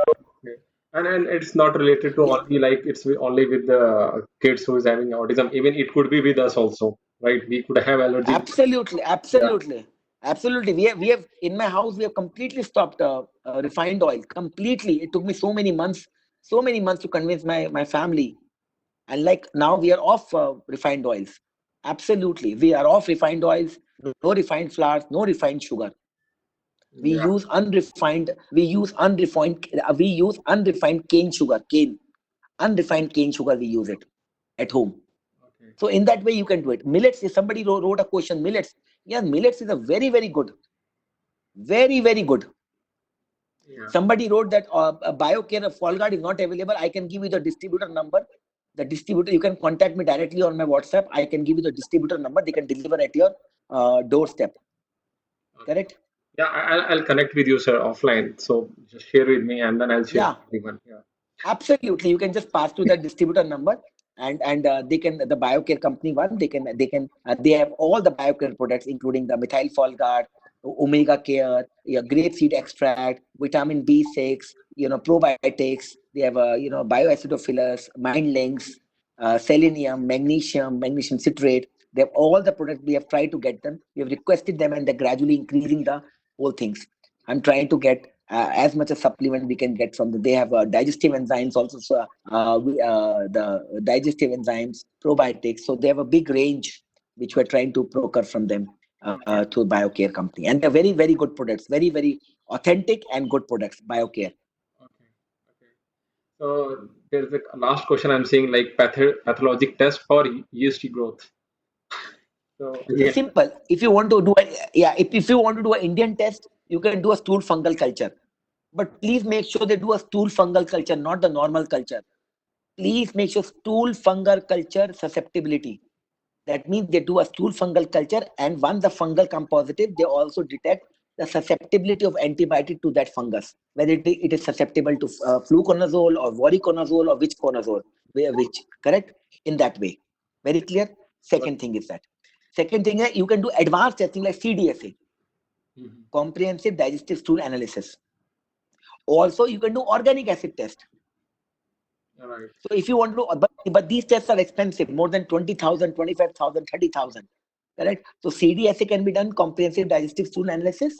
Okay. And it's not related to Yeah, only like only with the kids who is having autism. Even it could be with us also, right? We could have allergy. absolutely, Yeah. absolutely, absolutely. We have in my house we have completely stopped refined oil completely. It took me so many months to convince my family. And like now we are off refined oils. Absolutely, we are off refined oils. No refined flours, no refined sugar. We Yeah. use unrefined. We use unrefined cane sugar. Unrefined cane sugar. We use it at home. Okay. So in that way you can do it. Millets. If somebody wrote a question, millets. Yeah, millets is a very very good, very very good. Yeah. Somebody wrote that BioCare Folgard is not available. I can give you the distributor number. The distributor, you can contact me directly on my WhatsApp. I can give you the distributor number. They can deliver at your doorstep. Okay. Correct? Yeah. I'll connect with you, sir, offline. So just share with me, and then I'll share Yeah, with everyone. Yeah. absolutely. You can just pass to the distributor number, and they can the BioCare company one. They have all the BioCare products, including the methyl Folgard. omega care, grapeseed extract, vitamin B6, probiotics. They have bioacidophilus, mind links, selenium, magnesium citrate. They have all the products. We have tried to get them. We have requested them, and they're gradually increasing the whole things. I'm trying to get as much a supplement we can get from them. They have digestive enzymes also. So the digestive enzymes, probiotics. So they have a big range which we're trying to procure from them through BioCare company, and they're very very good products, very very authentic and good products. BioCare. Okay. Okay. So there's a last question I'm saying, like pathologic test for yeast growth. So again, Simple. If you want to do if you want to do an Indian test, you can do a stool fungal culture. But please make sure they do a stool fungal culture, not the normal culture. Please make sure stool fungal culture susceptibility. That means they do a stool fungal culture, and once the fungal come positive, they also detect the susceptibility of antibiotic to that fungus, whether it is susceptible to fluconazole or voriconazole or which conazole, which, correct? In that way. Very clear? Second thing is that. Second thing is you can do advanced testing like CDSA, mhm. comprehensive digestive stool analysis. Also, you can do organic acid test. All right. So if you want to, but these tests are expensive, more than 20,000, 25,000, 30,000. Correct? So CDSA can be done, comprehensive digestive stool analysis,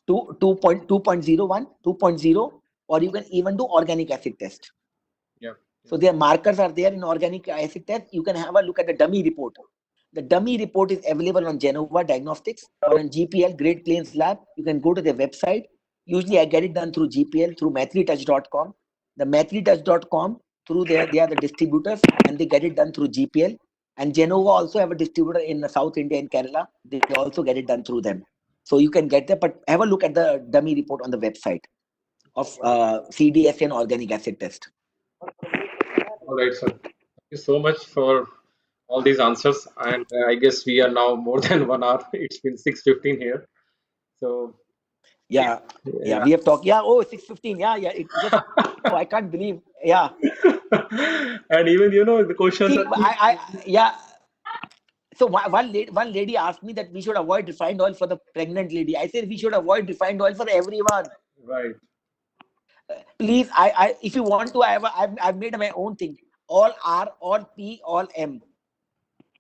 2.01, 2.0, or you can even do organic acid test. Yeah. Yeah. So their markers are there in organic acid test. You can have a look at the dummy report. The dummy report is available on Genova Diagnostics or on GPL, Great Plains Lab. You can go to their website. Usually I get it done through GPL, through mathlytouch.com. The mathlytouch.com, through there, they are the distributors and they get it done through GPL. And Genova also have a distributor in South India, in Kerala. They also get it done through them. So you can get there, but have a look at the dummy report on the website of CDS and organic acid test. All right, sir. Thank you so much for all these answers. And I guess we are now more than 1 hour. It's been 6:15 here. So Yeah, yeah, yeah. we have talked. Yeah, oh, 6:15. Yeah, yeah. It just, oh, I can't believe. Yeah. And even the questions See, are keep yeah. So one lady asked me that we should avoid refined oil for the pregnant lady. I said we should avoid refined oil for everyone. right. Please, if you want to, I've made my own thing. All R, all P, all M.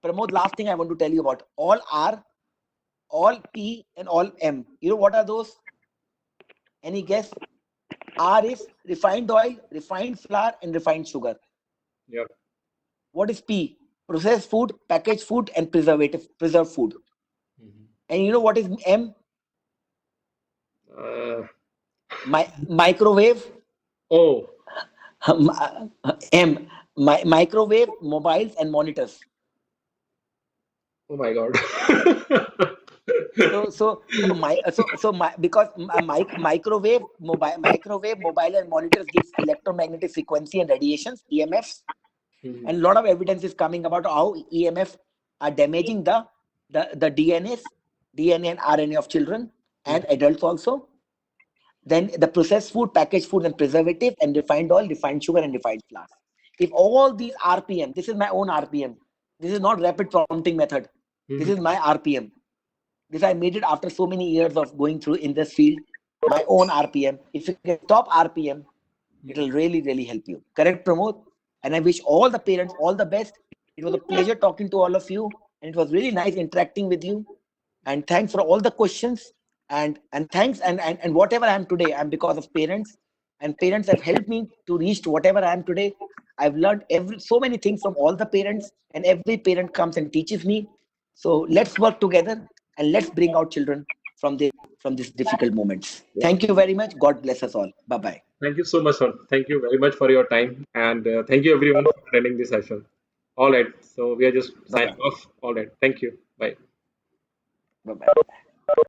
Pramod, last thing I want to tell you about all R, all P, and all M. You know what are those? Any guess? R is refined oil, refined flour, and refined sugar. Yeah. What is P? Processed food, packaged food, and preserved food. Mhm. And you know what is M? Uh, Microwave. oh, M. Microwave, mobiles, and monitors. oh my God. Because microwave, mobile, and monitors gives electromagnetic frequency and radiations, EMFs, Mhm. and a lot of evidence is coming about how EMF are damaging the DNA and RNA of children and Mhm. adults also. Then the processed food, packaged food, and preservative, and refined oil, refined sugar, and refined flour. If all these RPM, this is my own RPM. This is not rapid prompting method. This Mhm. is my RPM. This I made it after so many years of going through in this field. My own RPM. If you can stop RPM, it'll really, really help you. Correct, Pramod? And I wish all the parents all the best. It was a pleasure talking to all of you, and it was really nice interacting with you. And thanks for all the questions. And thanks and whatever I am today, I'm because of parents. And parents have helped me to reach to whatever I am today. I've learned so many things from all the parents, and every parent comes and teaches me. So let's work together and let's bring out children from these difficult moments. Yeah. Thank you very much. God bless us all. Bye bye. Thank you so much, sir. Thank you very much for your time. And thank you, everyone, for attending this session. All right. So we are just Bye signing bye. off. All right. Thank you. Bye. Bye bye.